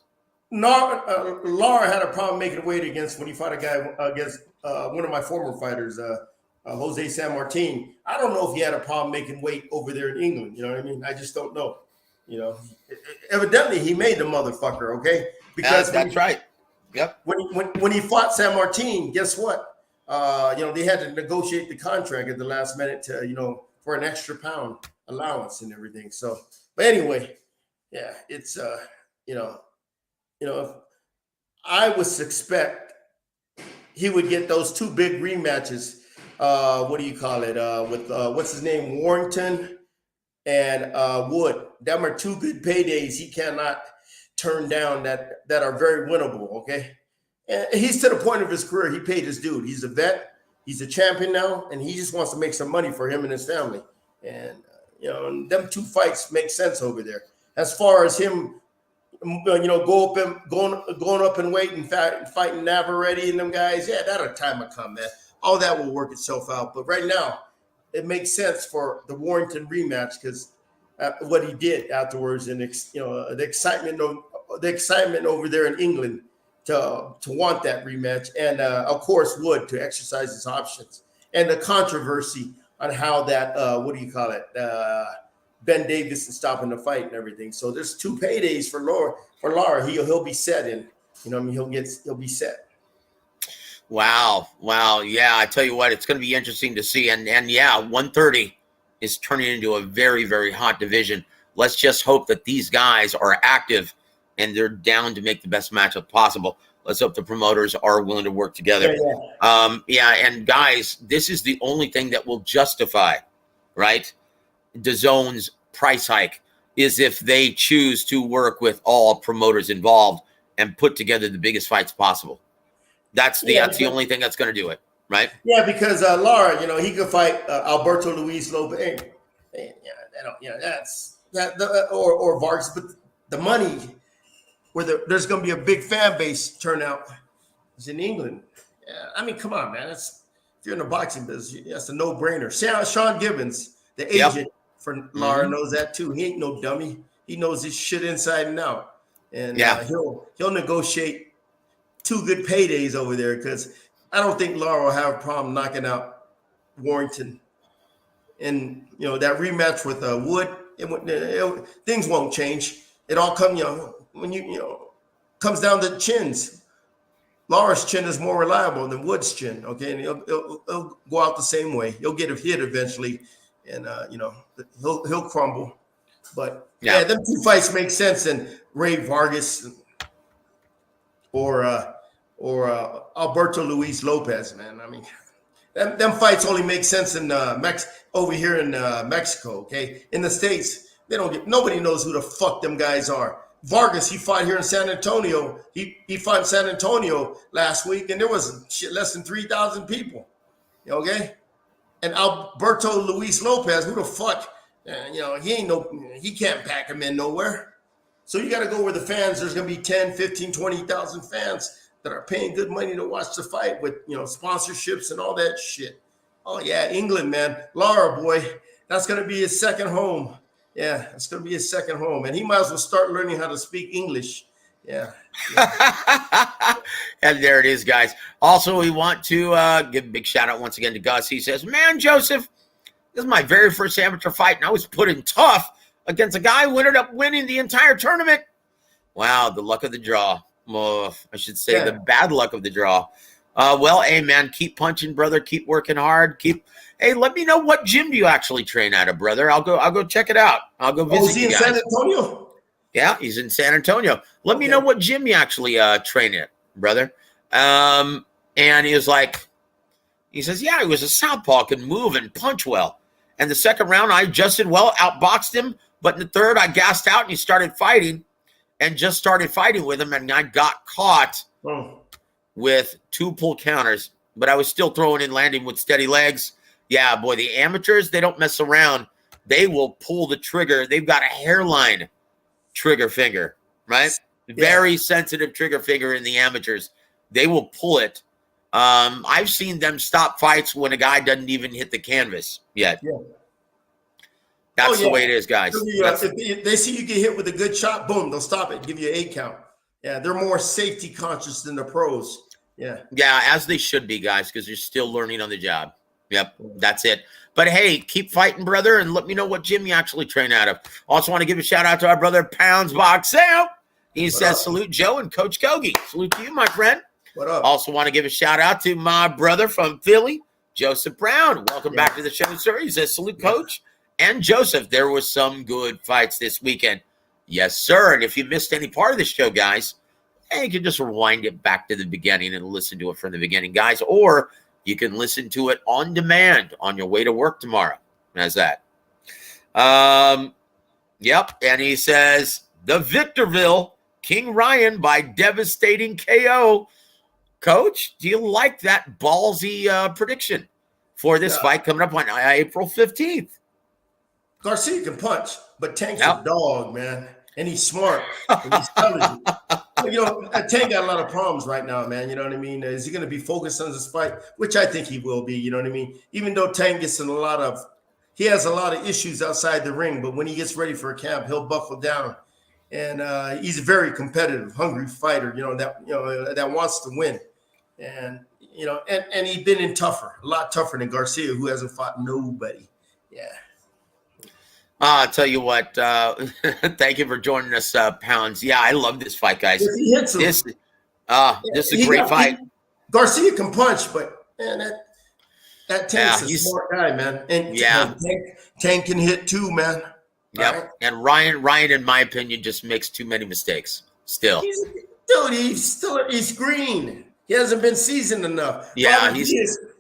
Lara had a problem making weight when he fought a guy against one of my former fighters, Jose San Martin. I don't know if he had a problem making weight over there in England. You know what I mean? I just don't know. You know, evidently he made the motherfucker. Okay, because that's right. Yep. When he fought San Martin, guess what? They had to negotiate the contract at the last minute to, for an extra pound allowance and everything. So, but anyway, yeah, it's if I would suspect he would get those two big rematches. What do you call it? With what's his name, Warrington and Wood. Them are two good paydays he cannot turn down that are very winnable. Okay, and he's to the point of his career. He paid his dude. He's a vet. He's a champion now, and he just wants to make some money for him and his family. And and them two fights make sense over there. As far as him, going up in weight and fighting Navarrete and them guys, yeah, that'll time will come, man. All that will work itself out. But right now, it makes sense for the Warrington rematch because what he did afterwards, and the excitement over there in England to want that rematch, and of course Wood to exercise his options, and the controversy on how that Ben Davison stopping the fight and everything. So there's two paydays for Lara. He'll be set in. He'll be set. Wow. Yeah, I tell you what, it's going to be interesting to see. And yeah, 130 is turning into a very, very hot division. Let's just hope that these guys are active and they're down to make the best matchup possible. Let's hope the promoters are willing to work together. Yeah. And guys, this is the only thing that will justify, right, DAZN's price hike, is if they choose to work with all promoters involved and put together the biggest fights possiable. That's the only thing that's going to do it, right? Yeah, because Lara, he could fight Alberto Luis Lopez. Or Vargas, but the money where there's going to be a big fan base turnout is in England. Yeah, I mean, come on, man. If you're in the boxing business, that's a no-brainer. Sean Gibbons, the agent for Lara, knows that too. He ain't no dummy. He knows his shit inside and out, and he'll negotiate two good paydays over there because I don't think Lara will have a problem knocking out Warrington. And that rematch with Wood, things won't change. It all comes, comes down to chins. Lara's chin is more reliable than Wood's chin. Okay, and he'll go out the same way. He'll get a hit eventually, and he'll crumble. But them two fights make sense. And Ray Vargas or Alberto Luis Lopez, man. I mean, them fights only make sense in over here in Mexico. Okay, in the States, nobody knows who the fuck them guys are. Vargas, he fought here in San Antonio. He fought in San Antonio last week, and there was less than 3,000 people. Okay, and Alberto Luis Lopez, who the fuck? He can't pack him in nowhere. So you got to go where the fans. There's going to be 10, 15, 20,000 fans that are paying good money to watch the fight with sponsorships and all that shit. Oh yeah, England, man. Lara, boy, that's going to be his second home. Yeah, it's going to be his second home. And he might as well start learning how to speak English. Yeah. And there it is, guys. Also, we want to give a big shout out once again to Gus. He says, man, Joseph, this is my very first amateur fight, and I was put in tough against a guy who ended up winning the entire tournament. Wow, the luck of the draw. I should say the bad luck of the draw. Well, hey, man, keep punching, brother. Keep working hard. Hey, let me know what gym do you actually train at, brother. I'll go check it out. I'll go visit is he in San Antonio? Yeah, he's in San Antonio. Let me know what gym you actually train at, brother. And he says, yeah, he was a southpaw, can move and punch well. And the second round, I adjusted well, outboxed him. But in the third, I gassed out and he started fighting with him. And I got caught with two pull counters, but I was still throwing and landing with steady legs. Yeah, boy, the amateurs, they don't mess around. They will pull the trigger. They've got a hairline trigger finger, right? Very sensitive trigger finger in the amateurs. They will pull it. I've seen them stop fights when a guy doesn't even hit the canvas yet. Yeah. That's the way it is, guys. If they see you get hit with a good shot, boom, they'll stop it, give you an 8 count. Yeah, they're more safety conscious than the pros. Yeah. Yeah, as they should be, guys, because you're still learning on the job. Yep, that's it. But hey, keep fighting, brother, and let me know what gym you actually train out of. Also want to give a shout out to our brother Pounds Boxell. He says, salute Joe and Coach Gogue. Salute to you, my friend. What up? Also want to give a shout out to my brother from Philly, Joseph Brown. Welcome back to the show, sir. He says, salute, Coach. And Joseph, there was some good fights this weekend. Yes, sir. And if you missed any part of the show, guys, you can just rewind it back to the beginning and listen to it from the beginning, guys. Or you can listen to it on demand on your way to work tomorrow. How's that? Yep. And he says, the Victorville King Ryan by devastating KO. Coach, do you like that ballsy prediction for this fight coming up on April 15th? Garcia can punch, but Tank's a dog, man. And he's smart. And he's intelligent. Tank got a lot of problems right now, man. You know what I mean? Is he going to be focused on this fight? Which I think he will be, you know what I mean? Even though Tank gets in he has a lot of issues outside the ring, but when he gets ready for a camp, he'll buckle down. And he's a very competitive, hungry fighter, that wants to win. And, and he's been in a lot tougher than Garcia, who hasn't fought nobody. Yeah. I'll tell you what, thank you for joining us, Pounds. Yeah, I love this fight, guys. If he hits him, this is a great fight. Garcia can punch, but man, that Tank's a smart guy, man. And Tank can hit too, man. Yep. Right? And Ryan, in my opinion, just makes too many mistakes. Still, he's green. He hasn't been seasoned enough. Yeah,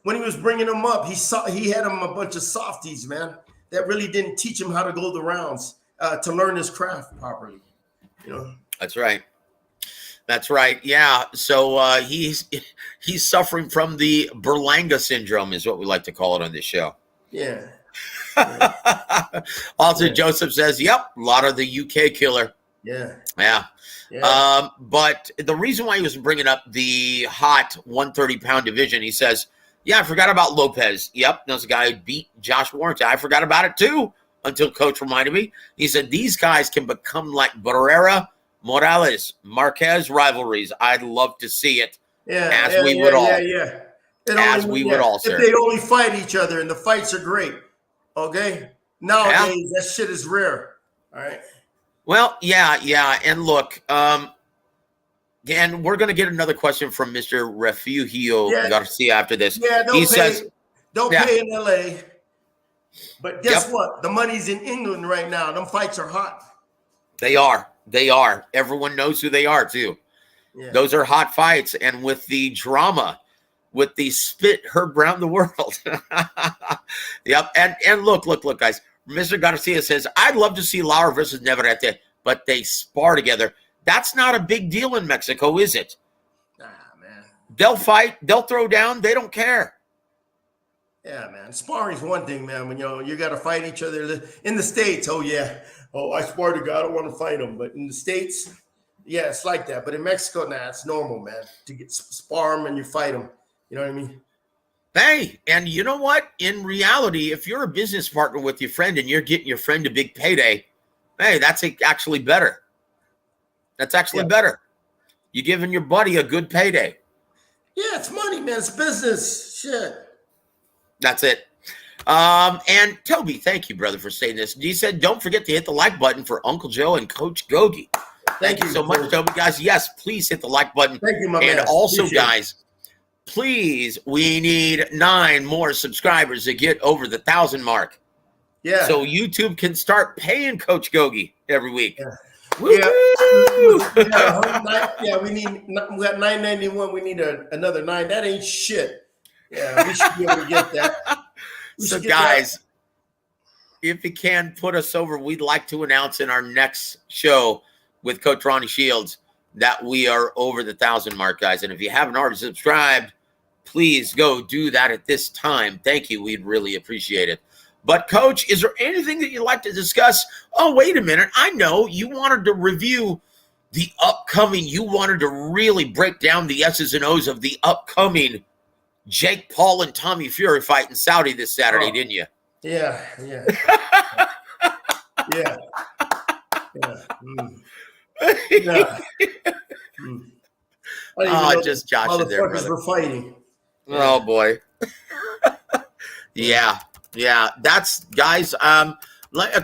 when he was bringing him up, he had him a bunch of softies, man. That really didn't teach him how to go the rounds to learn his craft properly. That's right. That's right. Yeah. So he's suffering from the Berlanga syndrome, is what we like to call it on this show. Yeah. Also, Joseph says, "Yep, Lara, the UK killer." Yeah. Yeah. But the reason why he was bringing up the hot 130-pound division, he says, yeah, I forgot about Lopez. Yep, that's a guy who beat Josh Warrington. I forgot about it too until Coach reminded me. He said these guys can become like Barrera, Morales, Marquez rivalries. I'd love to see it. As we would all, sir. If they only fight each other, and the fights are great. Okay? Nowadays, that shit is rare. All right? Well, yeah. And look, and we're going to get another question from Mr. Refugio Garcia after this. Yeah, they'll pay in LA. But guess what? The money's in England right now. Them fights are hot. They are. Everyone knows who they are, too. Yeah. Those are hot fights. And with the drama, with the spit heard around the world. Yep. And look, guys. Mr. Garcia says, I'd love to see Lara versus Navarrete, but they spar together. That's not a big deal in Mexico, is it? Nah, man. They'll fight. They'll throw down. They don't care. Yeah, man. Sparring's one thing, man. When you got to fight each other in the States. Oh yeah. Oh, I sparred a guy. I don't want to fight him. But in the States, yeah, it's like that. But in Mexico, it's normal, man. To spar them and you fight them. You know what I mean? Hey, and you know what? In reality, if you're a business partner with your friend and you're getting your friend a big payday, hey, that's actually better. That's actually better. You're giving your buddy a good payday. Yeah, it's money, man. It's business. Shit. That's it. And Toby, thank you, brother, for saying this. He said, don't forget to hit the like button for Uncle Joe and Coach Gogue. Thank you so much, Toby. Guys, yes, please hit the like button. Thank you, my man. And also, guys, please, we need 9 more subscribers to get over the 1,000 mark. Yeah. So YouTube can start paying Coach Gogue every week. Yeah. We got $9.91. We need another 9. That ain't shit. Yeah, we should be able to get that. So, guys, if you can put us over, we'd like to announce in our next show with Coach Ronnie Shields that we are over the 1,000 mark, guys. And if you haven't already subscribed, please go do that at this time. Thank you. We'd really appreciate it. But, Coach, is there anything that you'd like to discuss? Oh, wait a minute. I know you wanted to review the upcoming, you wanted to really break down the S's and O's of the upcoming Jake Paul and Tommy Fury fight in Saudi this Saturday, didn't you? Yeah. Yeah. Yeah. Yeah. Just joshing there, brother. Were fighting. Oh boy. Yeah. That's, guys.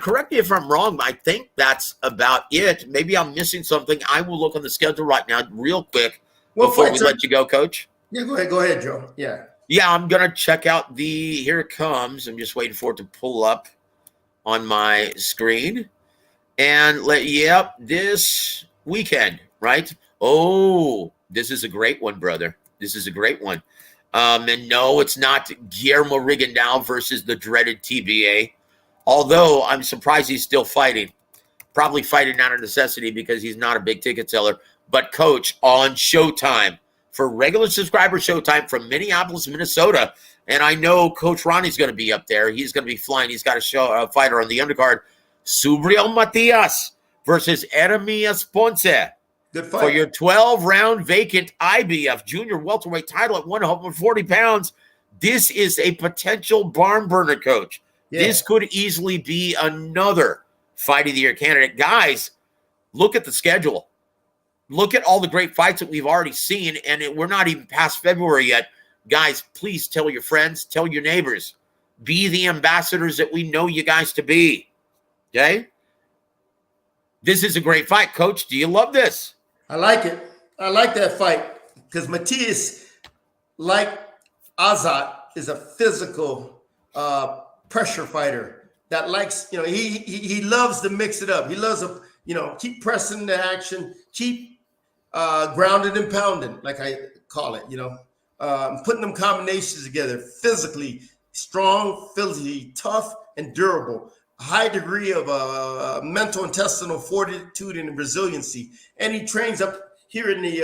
Correct me if I'm wrong, but I think that's about it. Maybe I'm missing something. I will look on the schedule right now, real quick, before we let you go, Coach. Yeah, go ahead, Joe. Yeah. Yeah, I'm gonna check out here it comes. I'm just waiting for it to pull up on my screen. And this weekend, right? Oh, this is a great one, brother. This is a great one. And no, it's not Guillermo Rigondeaux versus the dreaded TBA. Although I'm surprised he's still fighting. Probably fighting out of necessity because he's not a big ticket seller. But Coach, on Showtime, for regular subscriber Showtime from Minneapolis, Minnesota. And I know Coach Ronnie's going to be up there. He's going to be flying. He's got a fighter on the undercard. Subriel Matias versus Ermias Ponce. Good fight. For your 12-round vacant IBF junior welterweight title at 140 pounds. This is a potential barn burner, Coach. Yeah. This could easily be another Fight of the Year candidate. Guys, look at the schedule. Look at all the great fights that we've already seen, and we're not even past February yet. Guys, please tell your friends, tell your neighbors. Be the ambassadors that we know you guys to be. Okay? This is a great fight, Coach. Do you love this? I like it. I like that fight because Matias, like Azat, is a physical pressure fighter that likes, he loves to mix it up. He loves to, keep pressing the action, keep grounded and pounding, like I call it, putting them combinations together, physically strong, physically tough, and durable. A high degree of mental intestinal fortitude and resiliency. And he trains up here in the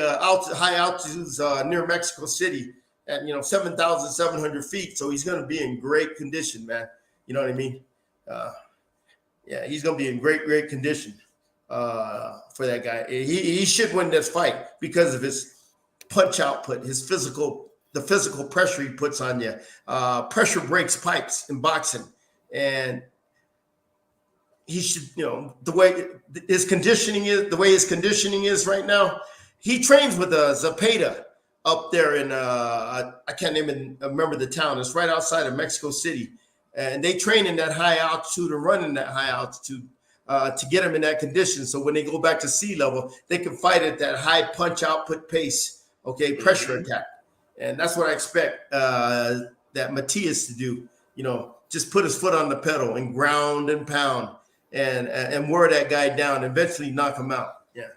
high altitudes near Mexico City at 7,700 feet. So he's going to be in great condition, man. You know what I mean? He's going to be in great condition for that guy. He should win this fight because of his punch output, the physical pressure he puts on you. Pressure breaks pipes in boxing, and he should, the way his conditioning is right now. He trains with Zapata up there in I can't even remember the town. It's right outside of Mexico City, and they train in that high altitude and run in that high altitude to get them in that condition. So when they go back to sea level, they can fight at that high punch output pace. Okay, pressure attack, and that's what I expect that Matias to do. Just put his foot on the pedal and ground and pound. And wear that guy down, eventually knock him out. Yeah.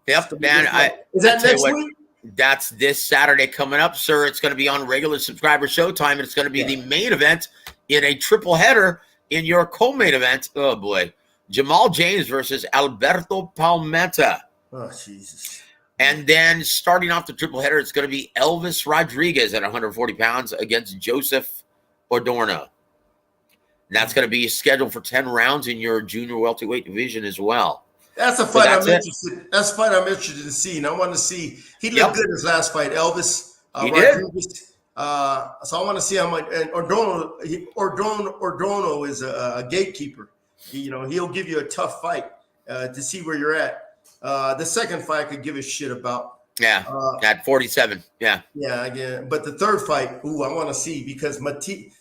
Yep, man. Is that next week? That's this Saturday coming up, sir. It's going to be on regular subscriber Showtime, and it's going to be the main event in a triple header in your co-main event. Oh boy, Jamal James versus Alberto Palmetta. Oh Jesus! And then starting off the triple header, it's going to be Elvis Rodriguez at 140 pounds against Joseph Ordorno. And that's going to be scheduled for 10 rounds in your junior welterweight division as well. That's a fight I'm interested. That's a fight I'm interested in seeing. I want to see. He looked good his last fight, Elvis. He did. So I want to see how much. And Ordorno is a gatekeeper. He'll give you a tough fight to see where you're at. The second fight I could give a shit about. Yeah, at 47. Yeah. Yeah, again. But the third fight, I want to see because Matias.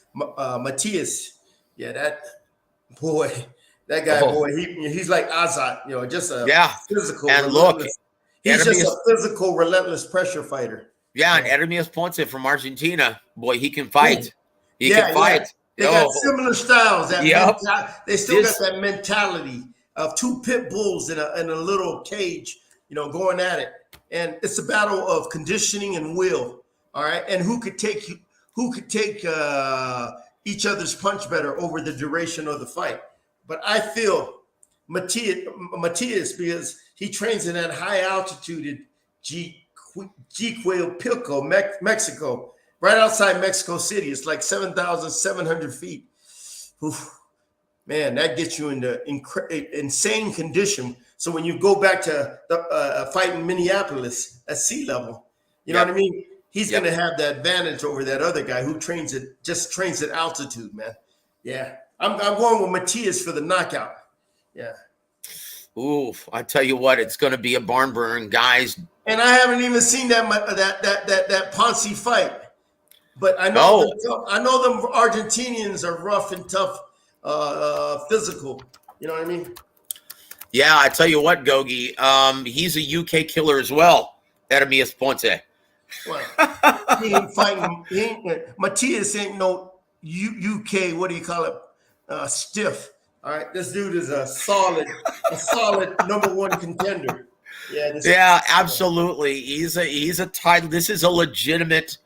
Yeah, that guy, he's like Azat, just a physical. And look, he's just a physical, relentless pressure fighter. Yeah, and Ermias Ponce from Argentina, boy, he can fight. He can fight. They got similar styles. They still got that mentality of two pit bulls in a little cage, going at it. And it's a battle of conditioning and will. All right, and who could take each other's punch better over the duration of the fight. But I feel Matias, because he trains in that high altitude in Jiquilpilco, Mexico, right outside Mexico City. It's like 7,700 feet. Oof. man, that gets you into insane condition. So when you go back to the fight in Minneapolis at sea level, you know what I mean? He's going to have the advantage over that other guy who trains at altitude, man. Yeah. I'm going with Matias for the knockout. Yeah. Ooh, I tell you what, it's going to be a barn burner, guys. And I haven't even seen that Ponce fight. But I know them Argentinians are rough and tough, physical. You know what I mean? Yeah, I tell you what, Gogue, he's a UK killer as well, Ermias Ponce. Well, he ain't fighting. Matias ain't no UK, what do you call it, stiff. All right, this dude is a solid number one contender. Yeah, absolutely. He's a title. This is a legitimate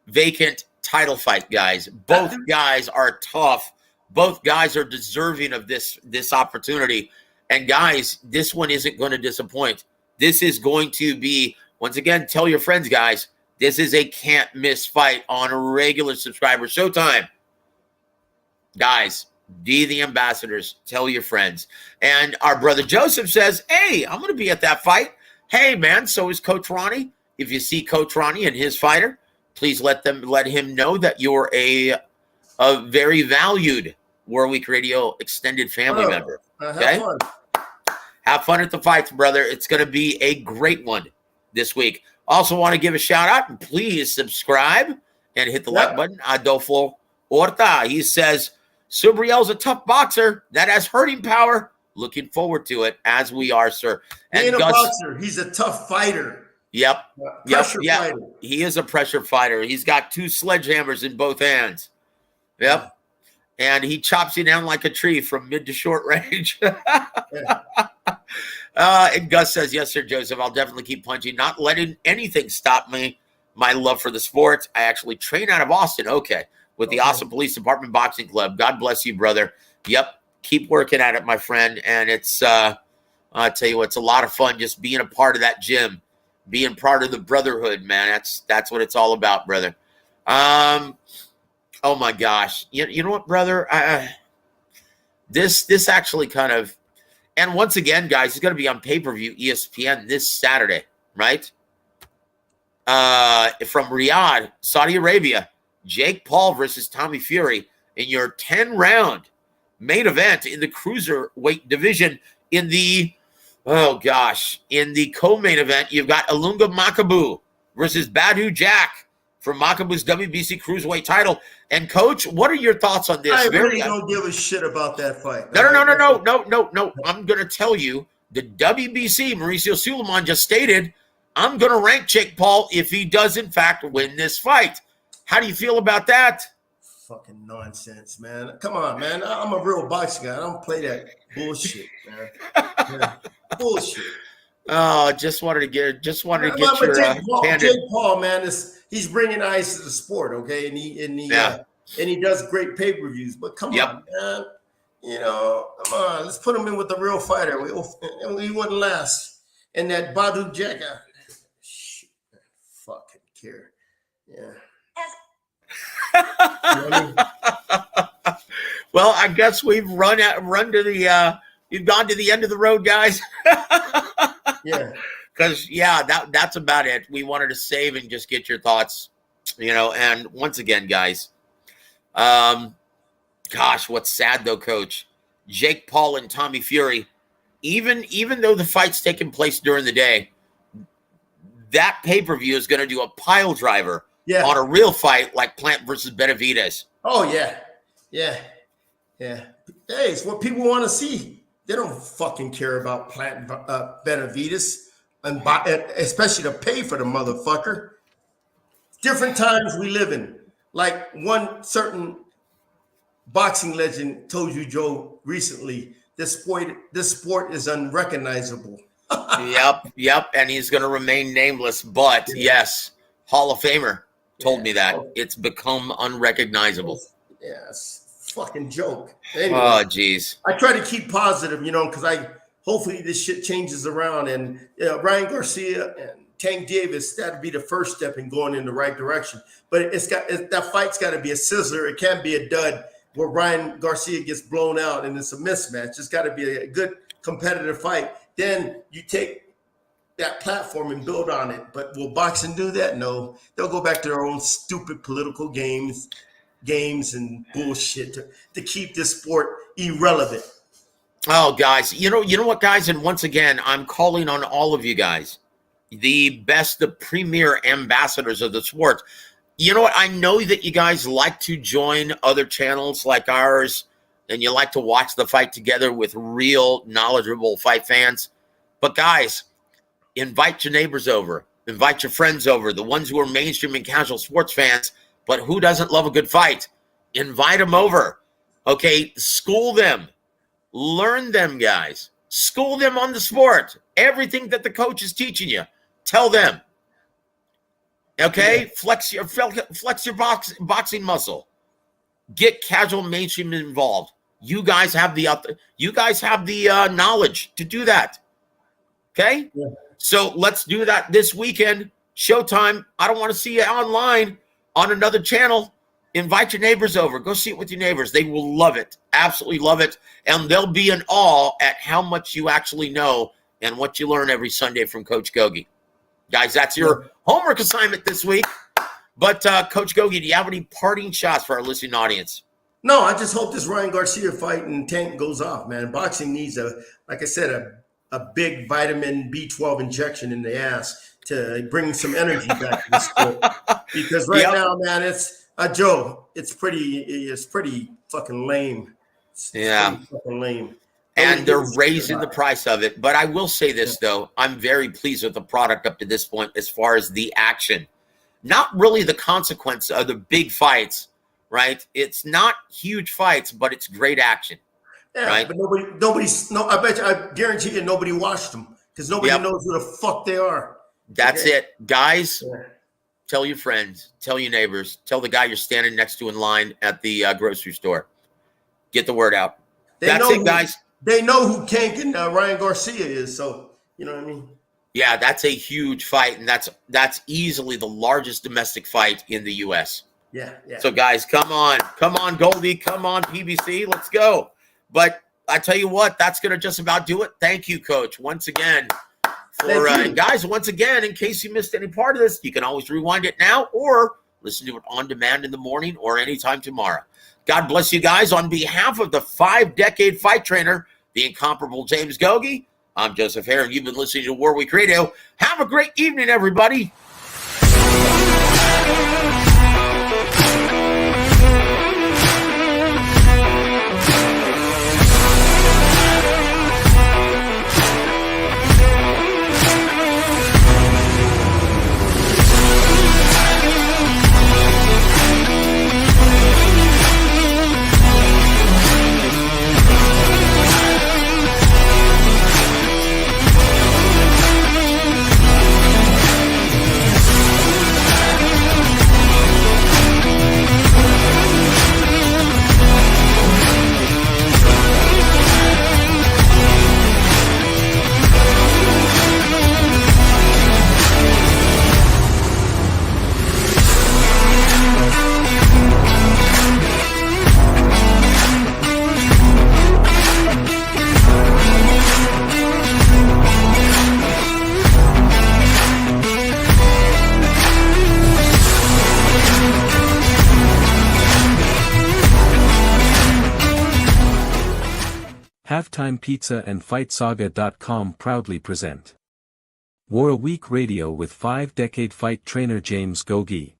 vacant title fight, guys. Both guys are tough. Both guys are deserving of this opportunity. And guys, this one isn't going to disappoint. This is going to be, once again, tell your friends, guys, this is a can't miss fight on a regular subscriber showtime. Guys, be the ambassadors. Tell your friends. And our brother Joseph says, hey, I'm going to be at that fight. Hey, man, so is Coach Ronnie. If you see Coach Ronnie and his fighter, please let him know that you're a very valued War Week Radio extended family member. Okay? Have fun at the fights, brother. It's going to be a great one this week. Also want to give a shout out and please subscribe and hit the like button. Adolfo Horta. He says, Subriel's a tough boxer that has hurting power. Looking forward to it, as we are, sir. And he ain't a boxer. He's a tough fighter. Yep. Pressure fighter. He is a pressure fighter. He's got 2 sledgehammers in both hands. Yep. And he chops you down like a tree from mid to short range. And Gus says, yes, sir, Joseph, I'll definitely keep punching, not letting anything stop me. My love for the sport. I actually train out of Austin. Okay. With the Austin Police Department Boxing Club. God bless you, brother. Yep. Keep working at it, my friend. And it's, I tell you what, it's a lot of fun just being a part of that gym, being part of the brotherhood, man. That's what it's all about, brother. Oh my gosh. You know what, brother? This actually kind of, and once again, guys, it's going to be on pay-per-view ESPN this Saturday, right? From Riyadh, Saudi Arabia, Jake Paul versus Tommy Fury in your 10-round main event in the cruiserweight division. In the, in the co-main event, you've got Ilunga Makabu versus Badu Jack for Makabu's WBC cruiserweight title. And Coach, what are your thoughts on this? I really don't give a shit about that fight. No. I'm going to tell you, the WBC, Mauricio Suleiman just stated, I'm going to rank Jake Paul if he does, in fact, win this fight. How do you feel about that? Fucking nonsense, man. Come on, man. I'm a real boxing guy. I don't play that bullshit, man. Yeah. Bullshit. Oh, just wanted to get your Jake Paul, man, he's bringing ice to the sport, okay? And he does great pay-per-views. But come on, man. You know, come on. Let's put him in with the real fighter. We wouldn't last. And that Badu Jack, shit, man, fucking care. Yeah. You know what I mean? Well, I guess we've run to the you've gone to the end of the road, guys. Yeah. Because that's about it. We wanted to save and just get your thoughts, and once again, guys, gosh, what's sad though, Coach, Jake Paul and Tommy Fury, even though the fight's taking place during the day, that pay-per-view is going to do a pile driver on a real fight like Plant versus Benavidez. Oh, yeah. Hey, it's what people want to see. They don't fucking care about Plant Benavidez, and especially to pay for the motherfucker. Different times we live in. Like one certain boxing legend told you, Joe, recently, this sport is unrecognizable. Yep. And he's going to remain nameless. But yes, Hall of Famer told me that. It's become unrecognizable. Yes. Fucking joke. Anyway, oh, geez. I try to keep positive, because hopefully this shit changes around. And Ryan Garcia and Tank Davis, that'd be the first step in going in the right direction. But that fight's got to be a sizzler. It can't be a dud. where Ryan Garcia gets blown out and it's a mismatch. It's got to be a good competitive fight. Then you take that platform and build on it. But will boxing do that? No. They'll go back to their own stupid political games and bullshit to keep this sport irrelevant. Oh, guys, you know what, guys? And once again, I'm calling on all of you guys, the premier ambassadors of the sport. You know what? I know that you guys like to join other channels like ours, and you like to watch the fight together with real, knowledgeable fight fans. But guys, invite your neighbors over. Invite your friends over, the ones who are mainstream and casual sports fans, but who doesn't love a good fight? Invite them over. Okay, school them. Learn them, guys. School them on the sport. Everything that the coach is teaching you, tell them. Okay, flex your boxing muscle. Get casual mainstream involved. You guys have the knowledge to do that. Okay, so let's do that this weekend. Showtime. I don't want to see you online on another channel. Invite your neighbors over. Go see it with your neighbors. They will love it. Absolutely love it. And they'll be in awe at how much you actually know and what you learn every Sunday from Coach Gogue. Guys, that's your homework assignment this week. But Coach Gogue, do you have any parting shots for our listening audience? No, I just hope this Ryan Garcia fight and Tank goes off, man. Boxing needs like I said, a big vitamin B12 injection in the ass to bring some energy back to the sport. Because right now, man, it's Joe, it's pretty fucking lame. It's pretty fucking lame. And they're raising the price of it. But I will say this, though. I'm very pleased with the product up to this point as far as the action. Not really the consequence of the big fights, right? It's not huge fights, but it's great action. Yeah, right? But I guarantee you nobody watched them because nobody knows who the fuck they are. That's it. Guys, tell your friends, tell your neighbors, tell the guy you're standing next to in line at the grocery store. Get the word out. That's it, guys. They know who Tank and Ryan Garcia is, so you know what I mean? Yeah, that's a huge fight, and that's easily the largest domestic fight in the U.S. Yeah. So, guys, come on, Goldie, come on, PBC, let's go. But I tell you what, that's going to just about do it. Thank you, Coach, once again. And guys, once again, in case you missed any part of this, you can always rewind it now or listen to it on demand in the morning or anytime tomorrow. God bless you guys. On behalf of the 5-decade fight trainer, the incomparable James Gogue, I'm Joseph Hare, and you've been listening to War Week Radio. Have a great evening, everybody. Halftime Pizza and FightSaga.com proudly present War Week Radio with 5-decade fight trainer James Gogue.